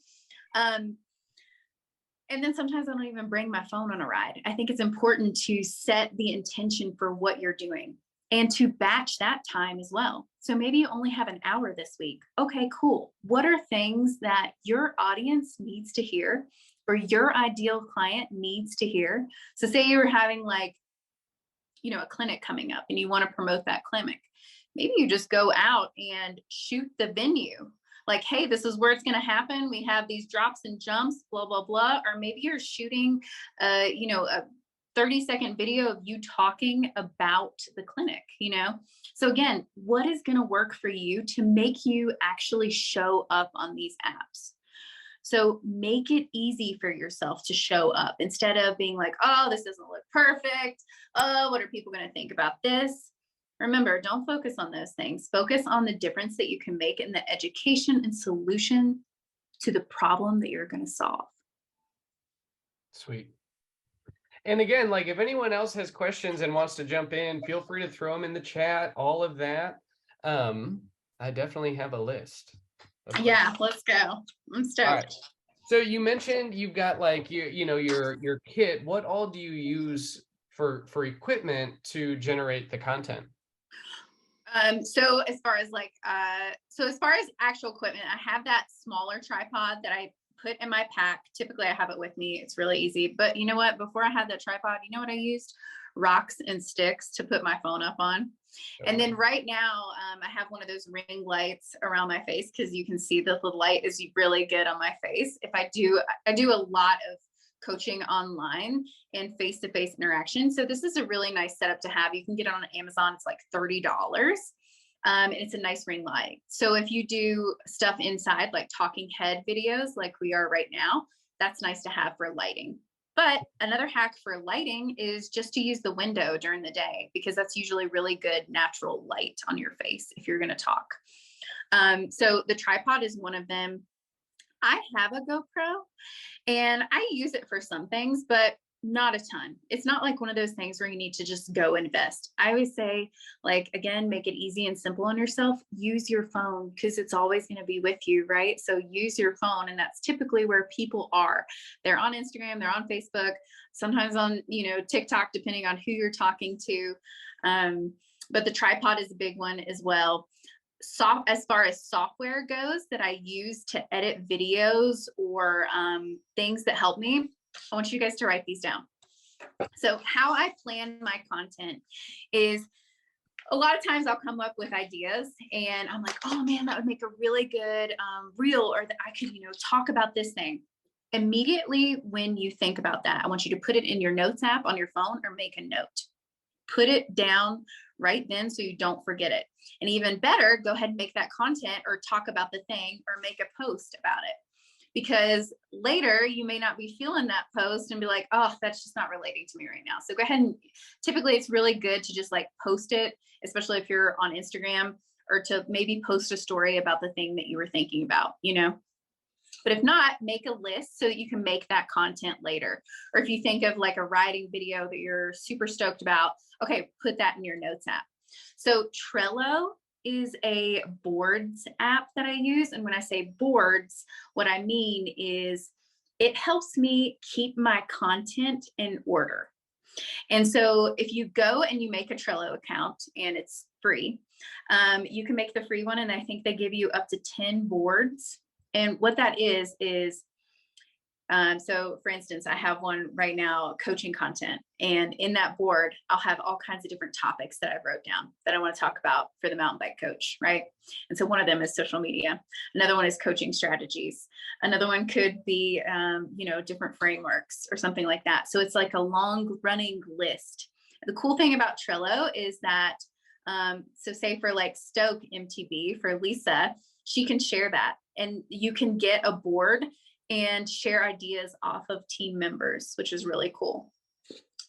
And then sometimes I don't even bring my phone on a ride. I think it's important to set the intention for what you're doing and to batch that time as well. So maybe you only have an hour this week. Okay, cool. What are things that your audience needs to hear or your ideal client needs to hear? So say you were having like, you know, a clinic coming up and you want to promote that clinic. Maybe you just go out and shoot the venue. Like, hey, this is where it's going to happen. We have these drops and jumps, blah, blah, blah. Or maybe you're shooting, you know, a 30-second video of you talking about the clinic, you know? So again, what is going to work for you to make you actually show up on these apps? So make it easy for yourself to show up instead of being like, oh, this doesn't look perfect. Oh, what are people going to think about this? Remember, don't focus on those things. Focus on the difference that you can make in the education and solution to the problem that you're going to solve. Sweet. And again, like if anyone else has questions and wants to jump in, feel free to throw them in the chat, all of that. I definitely have a list. Yeah, let's go. I'm stoked. All right. So you mentioned you've got like your kit. What all do you use for equipment to generate the content? So as far as actual equipment, I have that smaller tripod that I put in my pack. Typically I have it with me. It's really easy, but you know what, before I had that tripod, you know what I used? Rocks and sticks to put my phone up on. And then right now, I have one of those ring lights around my face because you can see that the light is really good on my face. I do a lot of coaching online and face-to-face interaction. So this is a really nice setup to have. You can get it on Amazon. It's like $30. And it's a nice ring light. So if you do stuff inside, like talking head videos, like we are right now, that's nice to have for lighting. But another hack for lighting is just to use the window during the day, because that's usually really good natural light on your face if you're going to talk. So the tripod is one of them. I have a GoPro and I use it for some things, but not a ton. It's not like one of those things where you need to just go invest. I always say, like, again, make it easy and simple on yourself. Use your phone because it's always going to be with you, right? So use your phone. And that's typically where people are. They're on Instagram, they're on Facebook, sometimes on, TikTok, depending on who you're talking to. But the tripod is a big one as well. As far as software goes that I use to edit videos or things that help me, I want you guys to write these down. So how I plan my content is a lot of times I'll come up with ideas and I'm like, oh man, that would make a really good reel, or that I could, talk about this thing. Immediately when you think about that, I want you to put it in your notes app on your phone or make a note. Put it down right then so you don't forget it. And even better, go ahead and make that content or talk about the thing or make a post about it. because later you may not be feeling that post and be like, oh, that's just not relating to me right now. So go ahead and typically it's really good to just like post it, especially if you're on Instagram, or to maybe post a story about the thing that you were thinking about, you know. But if not, make a list so that you can make that content later. Or if you think of like a riding video that you're super stoked about, okay, put that in your notes app. So Trello is a boards app that I use. And when I say boards, what I mean is it helps me keep my content in order. And so if you go and you make a Trello account, and it's free, you can make the free one. And I think they give you up to 10 boards. And what that is, so for instance, I have one right now, coaching content. And in that board, I'll have all kinds of different topics that I wrote down that I want to talk about for the mountain bike coach, right? And so one of them is social media. Another one is coaching strategies. Another one could be, different frameworks or something like that. So it's like a long running list. The cool thing about Trello is that, so say for like Stoke MTB, for Lisa, she can share that, and you can get a board and share ideas off of team members, which is really cool.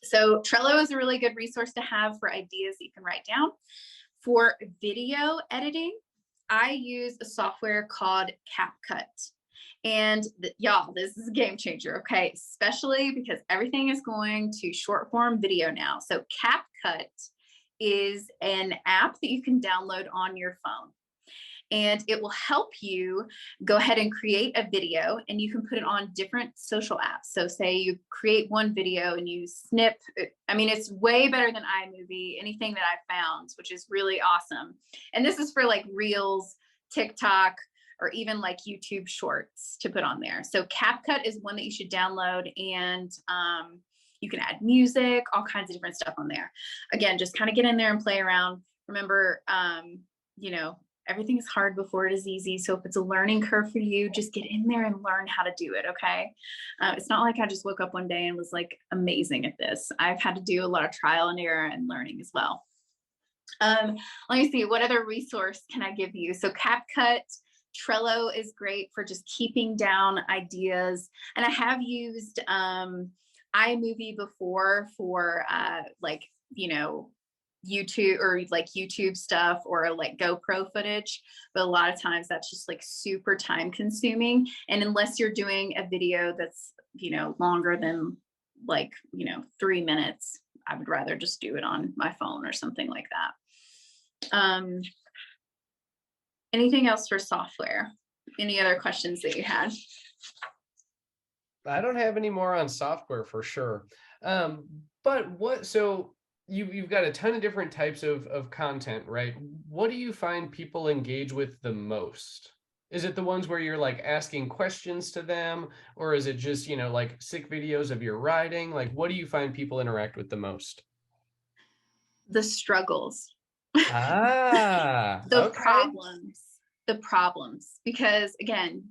So Trello is a really good resource to have for ideas that you can write down. For video editing, I use a software called CapCut. And y'all, this is a game changer, okay? Especially because everything is going to short form video now. So CapCut is an app that you can download on your phone. And it will help you go ahead and create a video, and you can put it on different social apps. So say you create one video and you snip, I mean, it's way better than iMovie, anything that I've found, which is really awesome. And this is for like Reels, TikTok, or even like YouTube shorts to put on there. So CapCut is one that you should download, and you can add music, all kinds of different stuff on there. Again, just kind of get in there and play around. Remember, everything is hard before it is easy. So if it's a learning curve for you, just get in there and learn how to do it, okay? It's not like I just woke up one day and was like amazing at this. I've had to do a lot of trial and error and learning as well. Let me see, what other resource can I give you? So CapCut, Trello is great for just keeping down ideas. And I have used iMovie before for YouTube, or like YouTube stuff, or like GoPro footage, but a lot of times that's just like super time consuming. And unless you're doing a video that's, longer than 3 minutes, I would rather just do it on my phone or something like that. Anything else for software? Any other questions that you had? I don't have any more on software for sure. So you've got a ton of different types of content, right? What do you find people engage with the most? Is it the ones where you're like asking questions to them, or is it just, like sick videos of your riding? Like, what do you find people interact with the most? The struggles. Ah, the okay. problems, because again,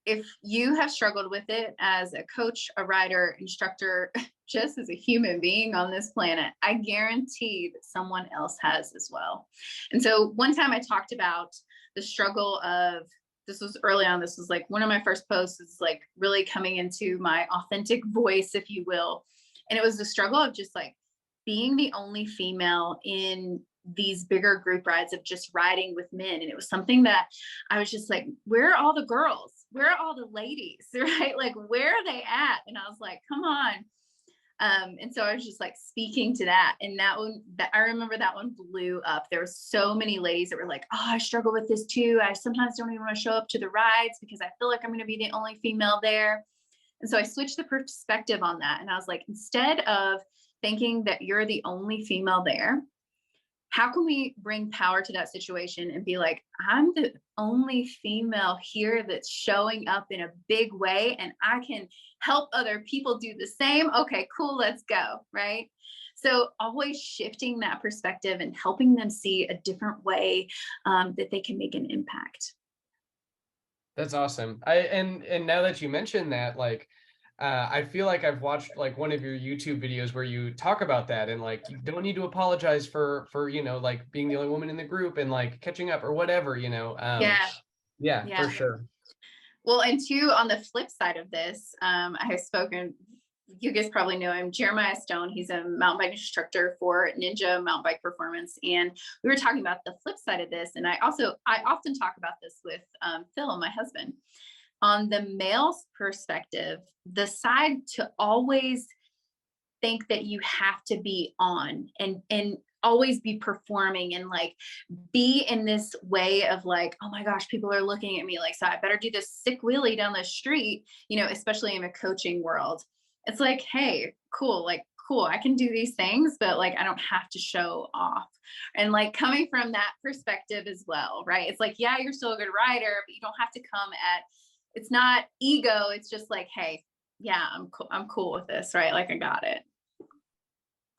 if you have struggled with it as a coach, a rider, instructor, just as a human being on this planet, I guarantee that someone else has as well. And so one time I talked about the struggle of, this was early on, this was like one of my first posts, is like really coming into my authentic voice, if you will. And it was the struggle of just like being the only female in these bigger group rides of just riding with men. And it was something that I was just like, where are all the girls? Where are all the ladies? Right? Like, where are they at? And I was like, come on. And so I was just like speaking to that. And that one, I remember that one blew up. There were so many ladies that were like, oh, I struggle with this too. I sometimes don't even want to show up to the rides because I feel like I'm going to be the only female there. And so I switched the perspective on that. And I was like, instead of thinking that you're the only female there, how can we bring power to that situation and be like, I'm the only female here that's showing up in a big way, and I can help other people do the same. Okay, cool, let's go, right? So always shifting that perspective and helping them see a different way that they can make an impact. That's awesome. And now that you mentioned that, like, I feel like I've watched like one of your YouTube videos where you talk about that, and like, you don't need to apologize for like being the only woman in the group and like catching up or whatever, Yeah, for sure. Well, and two, on the flip side of this, I have spoken, you guys probably know him, Jeremiah Stone. He's a mountain bike instructor for Ninja Mountain Bike Performance. And we were talking about the flip side of this. And I often talk about this with Phil, my husband. On the male's perspective, the side to always think that you have to be on and always be performing and like be in this way of like, oh my gosh, people are looking at me like, so I better do this sick wheelie down the street, you know, especially in a coaching world. It's like, hey, cool, I can do these things, but like I don't have to show off. And like coming from that perspective as well, right? It's like, yeah, you're still a good rider, but you don't have to come at, it's not ego, it's just like, hey, yeah, I'm cool with this, right? Like I got it.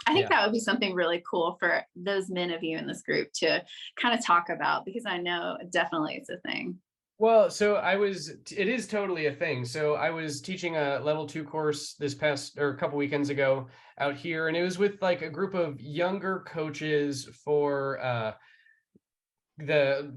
I think that would be something really cool for those men of you in this group to kind of talk about, because I know definitely it's a thing. Well, so it is totally a thing. So I was teaching a level 2 course this past, or a couple weekends ago out here, and it was with like a group of younger coaches for the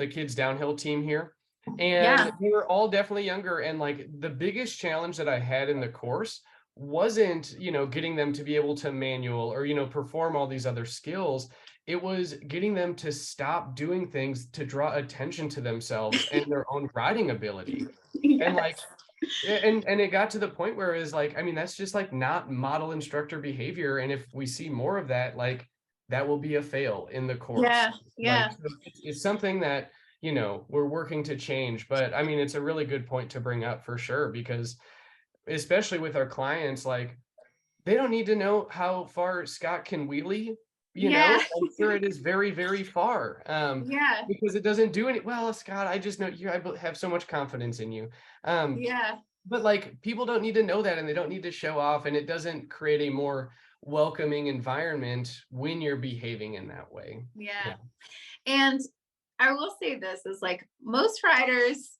kids downhill team here. And we were all definitely younger. And like the biggest challenge that I had in the course wasn't, you know, getting them to be able to manual or, you know, perform all these other skills. It was getting them to stop doing things to draw attention to themselves and their own riding ability. And like, and it got to the point where it was like, I mean, that's just like not model instructor behavior. And if we see more of that, like that will be a fail in the course. Like, so it's something that, you know, we're working to change. But I mean, it's a really good point to bring up for sure, because especially with our clients, like they don't need to know how far Scott can wheelie, you know. I'm sure it is very, very far. Because it doesn't do any, well, Scott, I just know you, I have so much confidence in you. But like people don't need to know that, and they don't need to show off, and it doesn't create a more welcoming environment when you're behaving in that way. And I will say this is like most riders,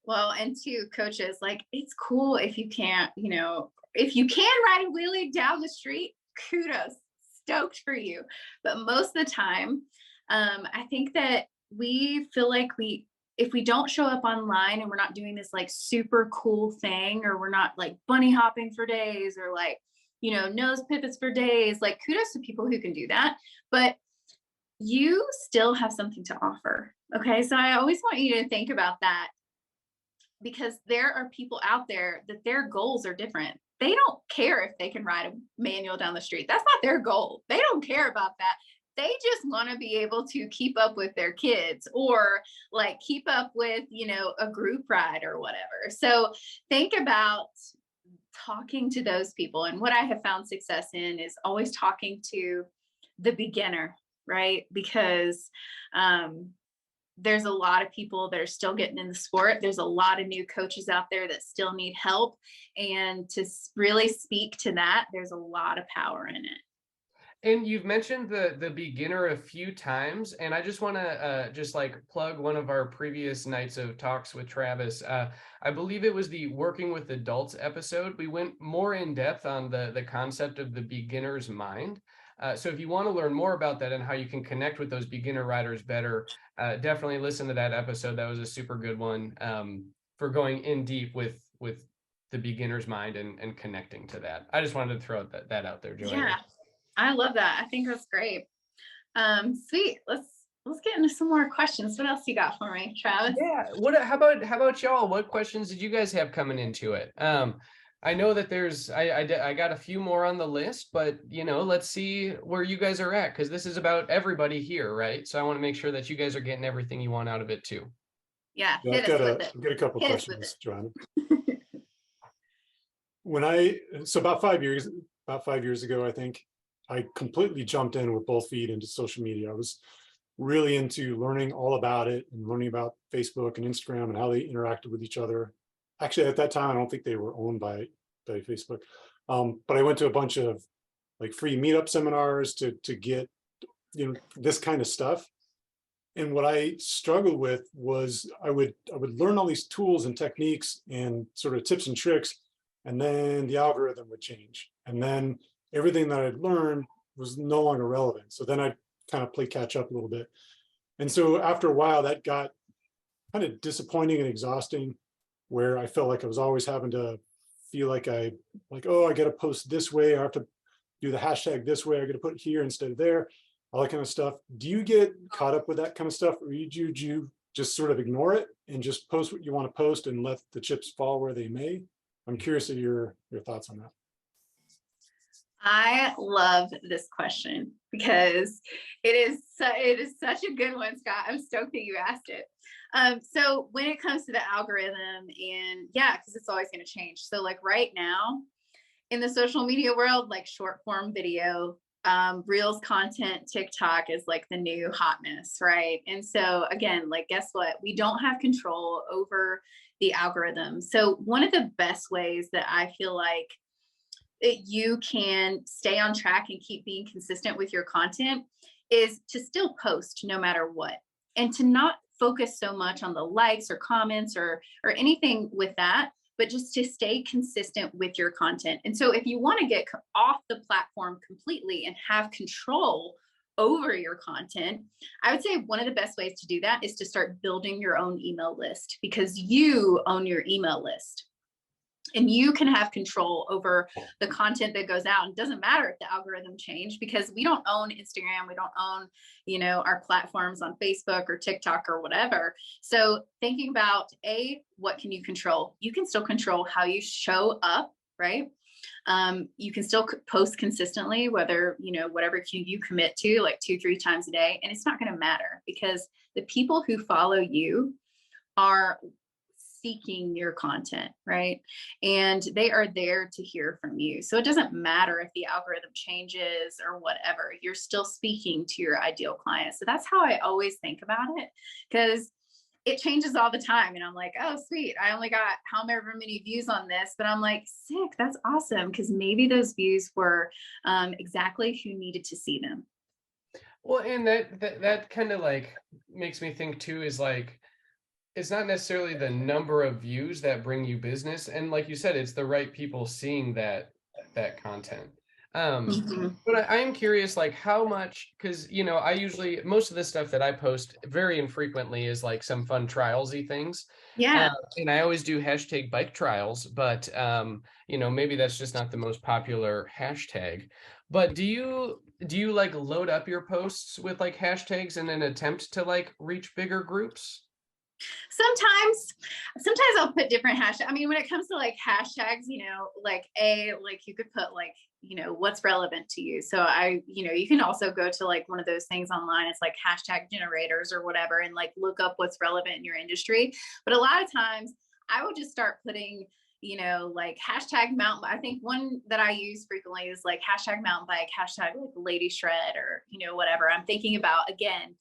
well, and two coaches, like it's cool if you can't, you know, if you can ride a wheelie down the street, kudos, stoked for you. But most of the time, I think that we feel like if we don't show up online and we're not doing this like super cool thing, or we're not like bunny hopping for days, or like, you know, nose pivots for days, like kudos to people who can do that. But you still have something to offer. Okay. So I always want you to think about that, because there are people out there that their goals are different. They don't care if they can ride a manual down the street. That's not their goal. They don't care about that. They just want to be able to keep up with their kids, or like keep up with, you know, a group ride or whatever. So think about talking to those people. And what I have found success in is always talking to the beginner, right? Because there's a lot of people that are still getting in the sport. There's a lot of new coaches out there that still need help. And to really speak to that, there's a lot of power in it. And you've mentioned the beginner a few times, and I just want to just like plug one of our previous nights of talks with Travis. I believe it was the Working with Adults episode. We went more in depth on the concept of the beginner's mind. So if you want to learn more about that and how you can connect with those beginner riders better, definitely listen to that episode. That was a super good one for going in deep with the beginner's mind and connecting to that. I just wanted to throw that out there, Joanna. Yeah, I love that. I think that's great. Sweet. Let's get into some more questions. What else you got for me, Travis? Yeah. How about y'all? What questions did you guys have coming into it? I know that there's, I got a few more on the list, but you know, let's see where you guys are at, because this is about everybody here, right? So I want to make sure that you guys are getting everything you want out of it too. Yeah, I've got a couple questions, Joanna. So about 5 years ago, I think I completely jumped in with both feet into social media. I was really into learning all about it and learning about Facebook and Instagram and how they interacted with each other. Actually, at that time, I don't think they were owned by Facebook. But I went to a bunch of like free meetup seminars to get, you know, this kind of stuff. And what I struggled with was I would learn all these tools and techniques and sort of tips and tricks, and then the algorithm would change. And then everything that I'd learned was no longer relevant. So then I'd kind of play catch up a little bit. And so after a while, that got kind of disappointing and exhausting, where I felt like I was always having to feel like oh, I got to post this way. I have to do the hashtag this way. I got to put it here instead of there, all that kind of stuff. Do you get caught up with that kind of stuff, or do you just sort of ignore it and just post what you want to post and let the chips fall where they may? I'm curious of your thoughts on that. I love this question because it is such a good one, Scott. I'm stoked that you asked it. So when it comes to the algorithm, and yeah, because it's always going to change. So like right now in the social media world, like short form video, Reels content, TikTok is like the new hotness, right? And so again, like guess what? We don't have control over the algorithm. So one of the best ways that I feel like that you can stay on track and keep being consistent with your content is to still post no matter what, and to not focus so much on the likes or comments or anything with that, but just to stay consistent with your content. And so if you want to get off the platform completely and have control over your content, I would say one of the best ways to do that is to start building your own email list, because you own your email list. And you can have control over the content that goes out. And it doesn't matter if the algorithm changed, because we don't own Instagram. We don't own, our platforms on Facebook or TikTok or whatever. So thinking about what can you control? You can still control how you show up, right? You can still post consistently, whether, whatever you commit to, like 2-3 times a day. And it's not going to matter, because the people who follow you are seeking your content, right? And they are there to hear from you. So it doesn't matter if the algorithm changes or whatever, you're still speaking to your ideal client. So that's how I always think about it, because it changes all the time. And I'm like, oh, sweet, I only got however many views on this, but I'm like, sick, that's awesome. Because maybe those views were exactly who needed to see them. Well, and that kind of like makes me think too, is like, it's not necessarily the number of views that bring you business. And like you said, it's the right people seeing that content. But I'm curious, like how much, because, I usually, most of the stuff that I post very infrequently is like some fun trialsy things. Yeah. And I always do hashtag bike trials, but, maybe that's just not the most popular hashtag. But do you like load up your posts with like hashtags in an attempt to like reach bigger groups? Sometimes I'll put different hashtags. I mean, when it comes to like hashtags, like you could put like, what's relevant to you. So you can also go to like one of those things online. It's like hashtag generators or whatever, and like look up what's relevant in your industry. But a lot of times I will just start putting, like hashtag mountain. I think one that I use frequently is like hashtag mountain bike, hashtag like lady shred, or, whatever. I'm thinking about, again,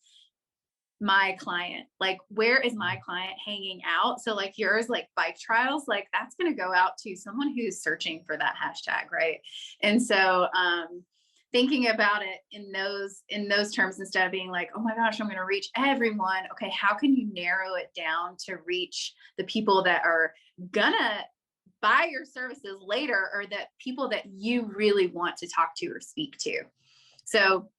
my client, like where is my client hanging out? So like yours, like bike trials, like that's going to go out to someone who's searching for that hashtag, right? And so thinking about it in those terms, instead of being like, oh my gosh, I'm going to reach everyone, okay, how can you narrow it down to reach the people that are gonna buy your services later, or that people that you really want to talk to or speak to? So,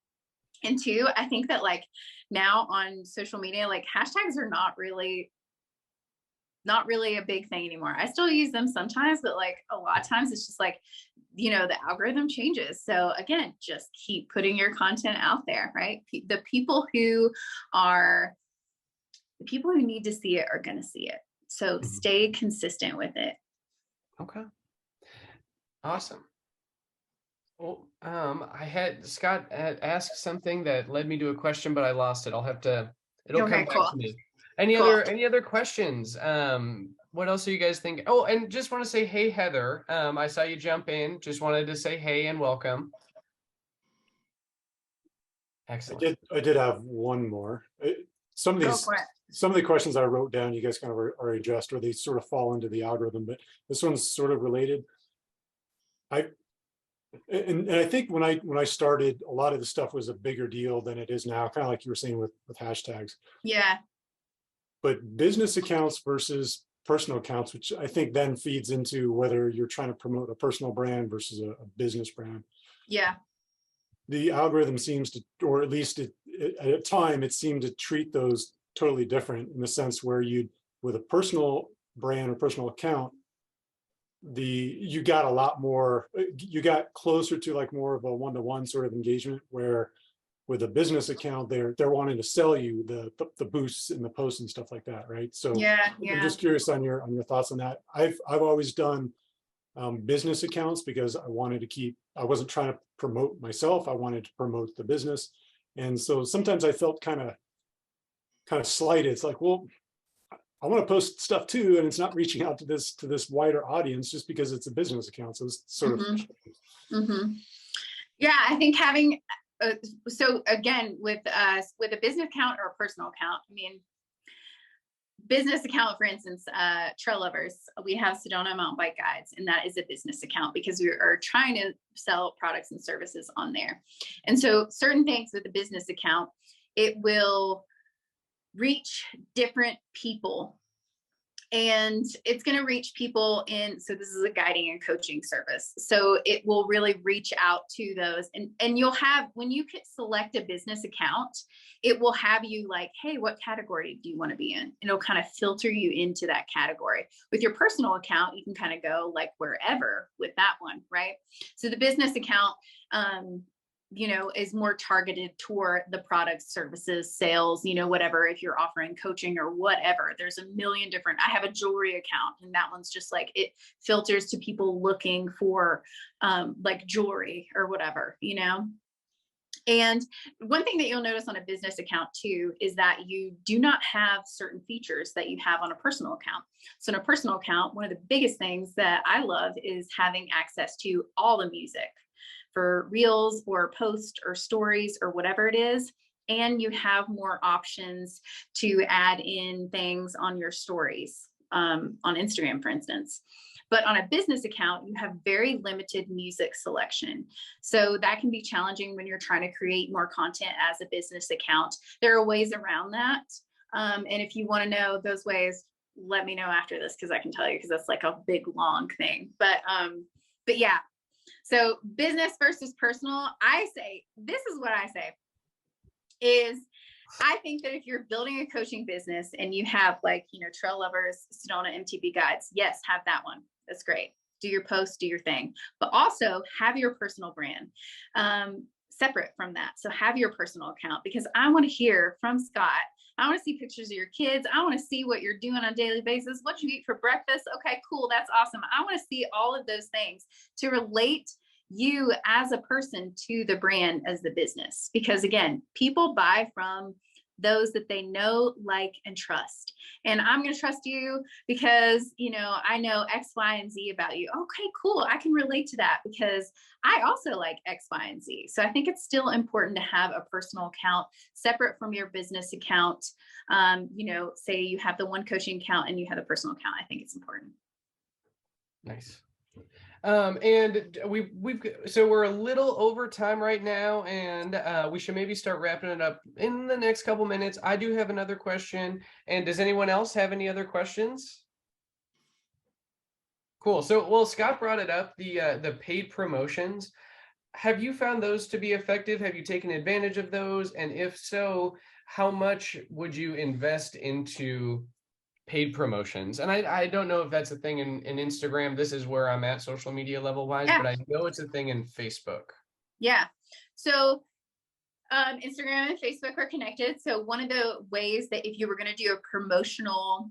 and two, I think that like now on social media, like hashtags are not really a big thing anymore. I still use them sometimes, but like a lot of times it's just like, the algorithm changes. So again, just keep putting your content out there, right? The people who need to see it are going to see it. So stay consistent with it. Okay. Awesome. Well, Scott had asked something that led me to a question, but I lost it. It'll come back to me. Any other questions? What else do you guys think? Oh, and just want to say, hey, Heather, I saw you jump in. Just wanted to say hey and welcome. Excellent. I did have one more. Some of the questions I wrote down, you guys kind of are addressed, or they sort of fall into the algorithm, but this one's sort of related. And I think when I started, a lot of the stuff was a bigger deal than it is now, kind of like you were saying with hashtags. Yeah. But business accounts versus personal accounts, which I think then feeds into whether you're trying to promote a personal brand versus a business brand. Yeah. The algorithm seems to, or at least at a time, it seemed to treat those totally different in the sense where with a personal brand or personal account, you got a lot more, you got closer to like more of a one-to-one sort of engagement, where with a business account, they're wanting to sell you the boosts and the posts and stuff like that, right? So Yeah, I'm yeah. just curious on your thoughts on that. I've always done business accounts because I wasn't trying to promote myself. I wanted to promote the business. And so sometimes I felt kind of slighted. It's like, well, I want to post stuff too, and it's not reaching out to this wider audience just because it's a business account. So it's sort of. Yeah, I think having so again with a business account or a personal account, I mean, business account, for instance, Trail Lovers, we have Sedona Mountain Bike Guides, and that is a business account because we are trying to sell products and services on there. And so certain things with a business account, it will reach different people, and it's going to reach people so this is a guiding and coaching service. So it will really reach out to those, and you'll have, when you could select a business account, it will have you like, hey, what category do you want to be in? And it'll kind of filter you into that category. With your personal account, you can kind of go like wherever with that one, right? So the business account, is more targeted toward the products, services, sales, whatever. If you're offering coaching or whatever, there's a million different. I have a jewelry account, and that one's just like, it filters to people looking for like jewelry or whatever, And one thing that you'll notice on a business account too is that you do not have certain features that you have on a personal account. So in a personal account, one of the biggest things that I love is having access to all the music for reels or posts or stories or whatever it is. And you have more options to add in things on your stories on Instagram, for instance. But on a business account, you have very limited music selection. So that can be challenging when you're trying to create more content as a business account. There are ways around that. And if you want to know those ways, let me know after this, because I can tell you, because that's like a big, long thing. But yeah. So business versus personal, this is what I say is, I think that if you're building a coaching business and you have like, Trail Lovers, Sedona MTB Guides, yes, have that one. That's great. Do your post, do your thing, but also have your personal brand separate from that. So have your personal account, because I want to hear from Scott. I want to see pictures of your kids. I want to see what you're doing on a daily basis. What you eat for breakfast. Okay, cool. That's awesome. I want to see all of those things to relate you as a person to the brand as the business. Because again, people buy from those that they know, like, and trust. And I'm going to trust you because, I know X, Y, and Z about you. Okay, cool. I can relate to that because I also like X, Y, and Z. So I think it's still important to have a personal account separate from your business account. Say you have the one coaching account and you have the personal account. I think it's important. Nice. And so we're a little over time right now, and we should maybe start wrapping it up in the next couple minutes. I do have another question. And does anyone else have any other questions? Cool. So, well, Scott brought it up, the paid promotions. Have you found those to be effective? Have you taken advantage of those? And if so, how much would you invest into paid promotions? And I don't know if that's a thing in Instagram. This is where I'm at social media level wise, but I know it's a thing in Facebook. Yeah. So Instagram and Facebook are connected. So one of the ways that if you were going to do a promotional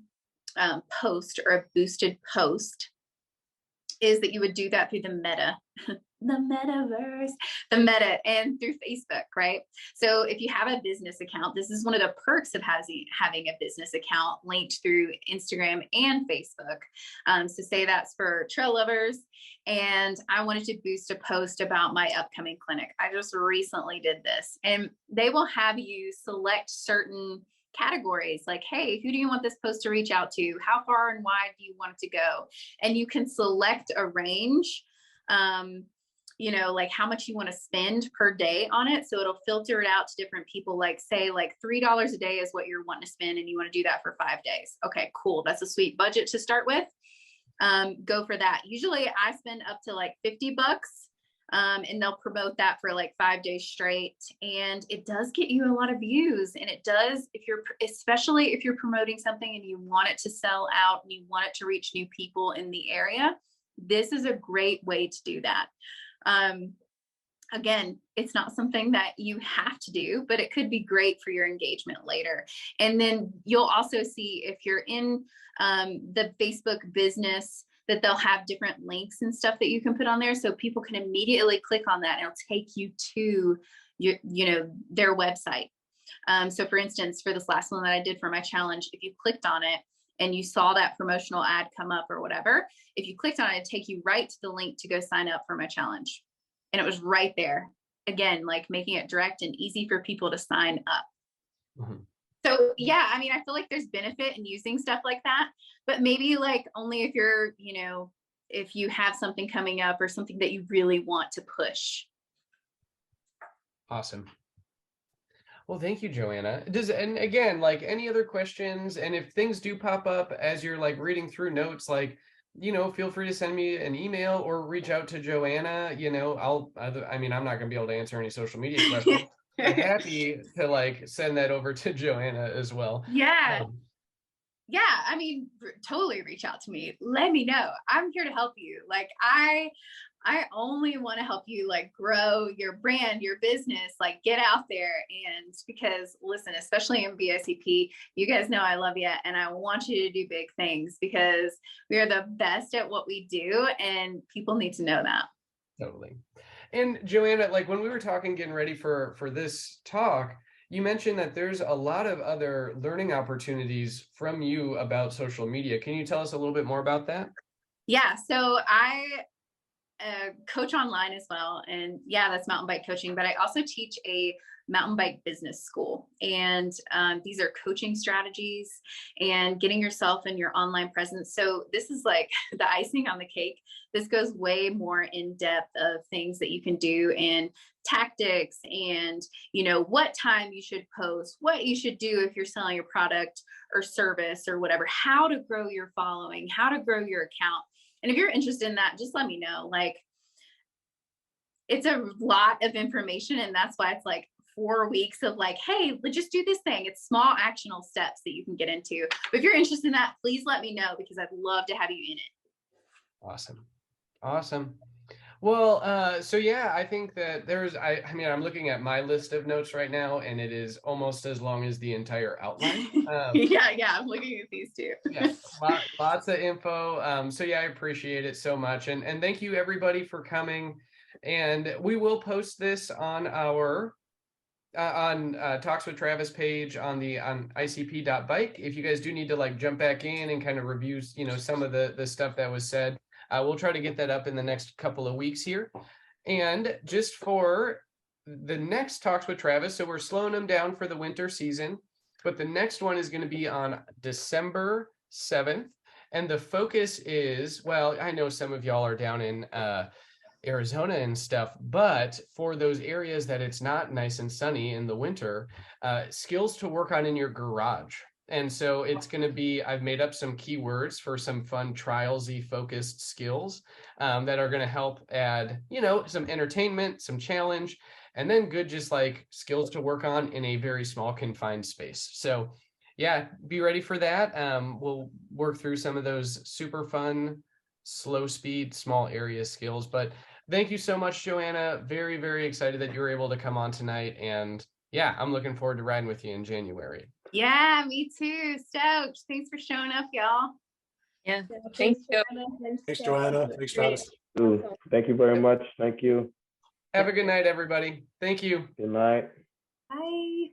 post or a boosted post is that you would do that through the meta, the metaverse, the meta, and through Facebook, right? So if you have a business account, this is one of the perks of having a business account linked through Instagram and Facebook. So say that's for Trail Lovers, and I wanted to boost a post about my upcoming clinic. I just recently did this, and they will have you select certain categories like, hey, who do you want this post to reach out to? How far and wide do you want it to go? And you can select a range, like how much you want to spend per day on it. So it'll filter it out to different people, like say like $3 a day is what you're wanting to spend, and you want to do that for 5 days. Okay, cool. That's a sweet budget to start with. Go for that. Usually I spend up to like $50 And they'll promote that for like 5 days straight. And it does get you a lot of views. And it does, especially if you're promoting something and you want it to sell out and you want it to reach new people in the area, this is a great way to do that. Again, it's not something that you have to do, but it could be great for your engagement later. And then you'll also see, if you're in the Facebook business, that they'll have different links and stuff that you can put on there, so people can immediately click on that and it'll take you to their website. So for instance, for this last one that I did for my challenge, if you clicked on it and you saw that promotional ad come up or whatever, if you clicked on it, it'd take you right to the link to go sign up for my challenge. And it was right there. Again, like making it direct and easy for people to sign up. Mm-hmm. So yeah, I mean, I feel like there's benefit in using stuff like that, but maybe like only if you're, if you have something coming up or something that you really want to push. Awesome. Well, thank you, Joanna. And again, like any other questions, and if things do pop up as you're like reading through notes, like, feel free to send me an email or reach out to Joanna. I'm not going to be able to answer any social media questions. I'm happy to like send that over to Joanna as well. Yeah. Yeah. I mean, totally reach out to me. Let me know. I'm here to help you. Like, I only want to help you like grow your brand, your business, like get out there. And because listen, especially in BICP, you guys know I love you and I want you to do big things because we are the best at what we do and people need to know that. Totally. And Joanna, like when we were talking, getting ready for this talk, you mentioned that there's a lot of other learning opportunities from you about social media. Can you tell us a little bit more about that? Yeah. So I coach online as well. And yeah, that's mountain bike coaching, but I also teach a mountain bike business school. And these are coaching strategies and getting yourself and your online presence. So this is like the icing on the cake. This goes way more in depth of things that you can do and tactics and, what time you should post, what you should do if you're selling a product or service or whatever, how to grow your following, how to grow your account. And if you're interested in that, just let me know. Like, it's a lot of information. And that's why it's like 4 weeks of like, hey, let's just do this thing. It's small actionable steps that you can get into. But if you're interested in that, please let me know because I'd love to have you in it. Awesome. Well, so yeah, I think that I'm looking at my list of notes right now and it is almost as long as the entire outline. Yeah, I'm looking at these too. Yeah, lots of info. So yeah, I appreciate it so much. And thank you everybody for coming. And we will post this on our Talks with Travis page on icp.bike. If you guys do need to like jump back in and kind of review, some of the stuff that was said, we'll try to get that up in the next couple of weeks here. And just for the next Talks with Travis, so we're slowing them down for the winter season, but the next one is going to be on December 7th. And the focus is, well, I know some of y'all are down in Arizona and stuff, but for those areas that it's not nice and sunny in the winter, skills to work on in your garage. And so it's going to be, I've made up some keywords for some fun trialsy focused skills that are going to help add, some entertainment, some challenge, and then good, just like skills to work on in a very small confined space. So yeah, be ready for that. We'll work through some of those super fun, slow speed, small area skills. But thank you so much, Joanna. Very, very excited that you were able to come on tonight. And yeah, I'm looking forward to riding with you in January. Yeah, me too. Stoked. Thanks for showing up, y'all. Yeah. Thanks, Joanna. Thanks, Joanna. Thanks, Travis. Thank you very much. Thank you. Have a good night, everybody. Thank you. Good night. Bye.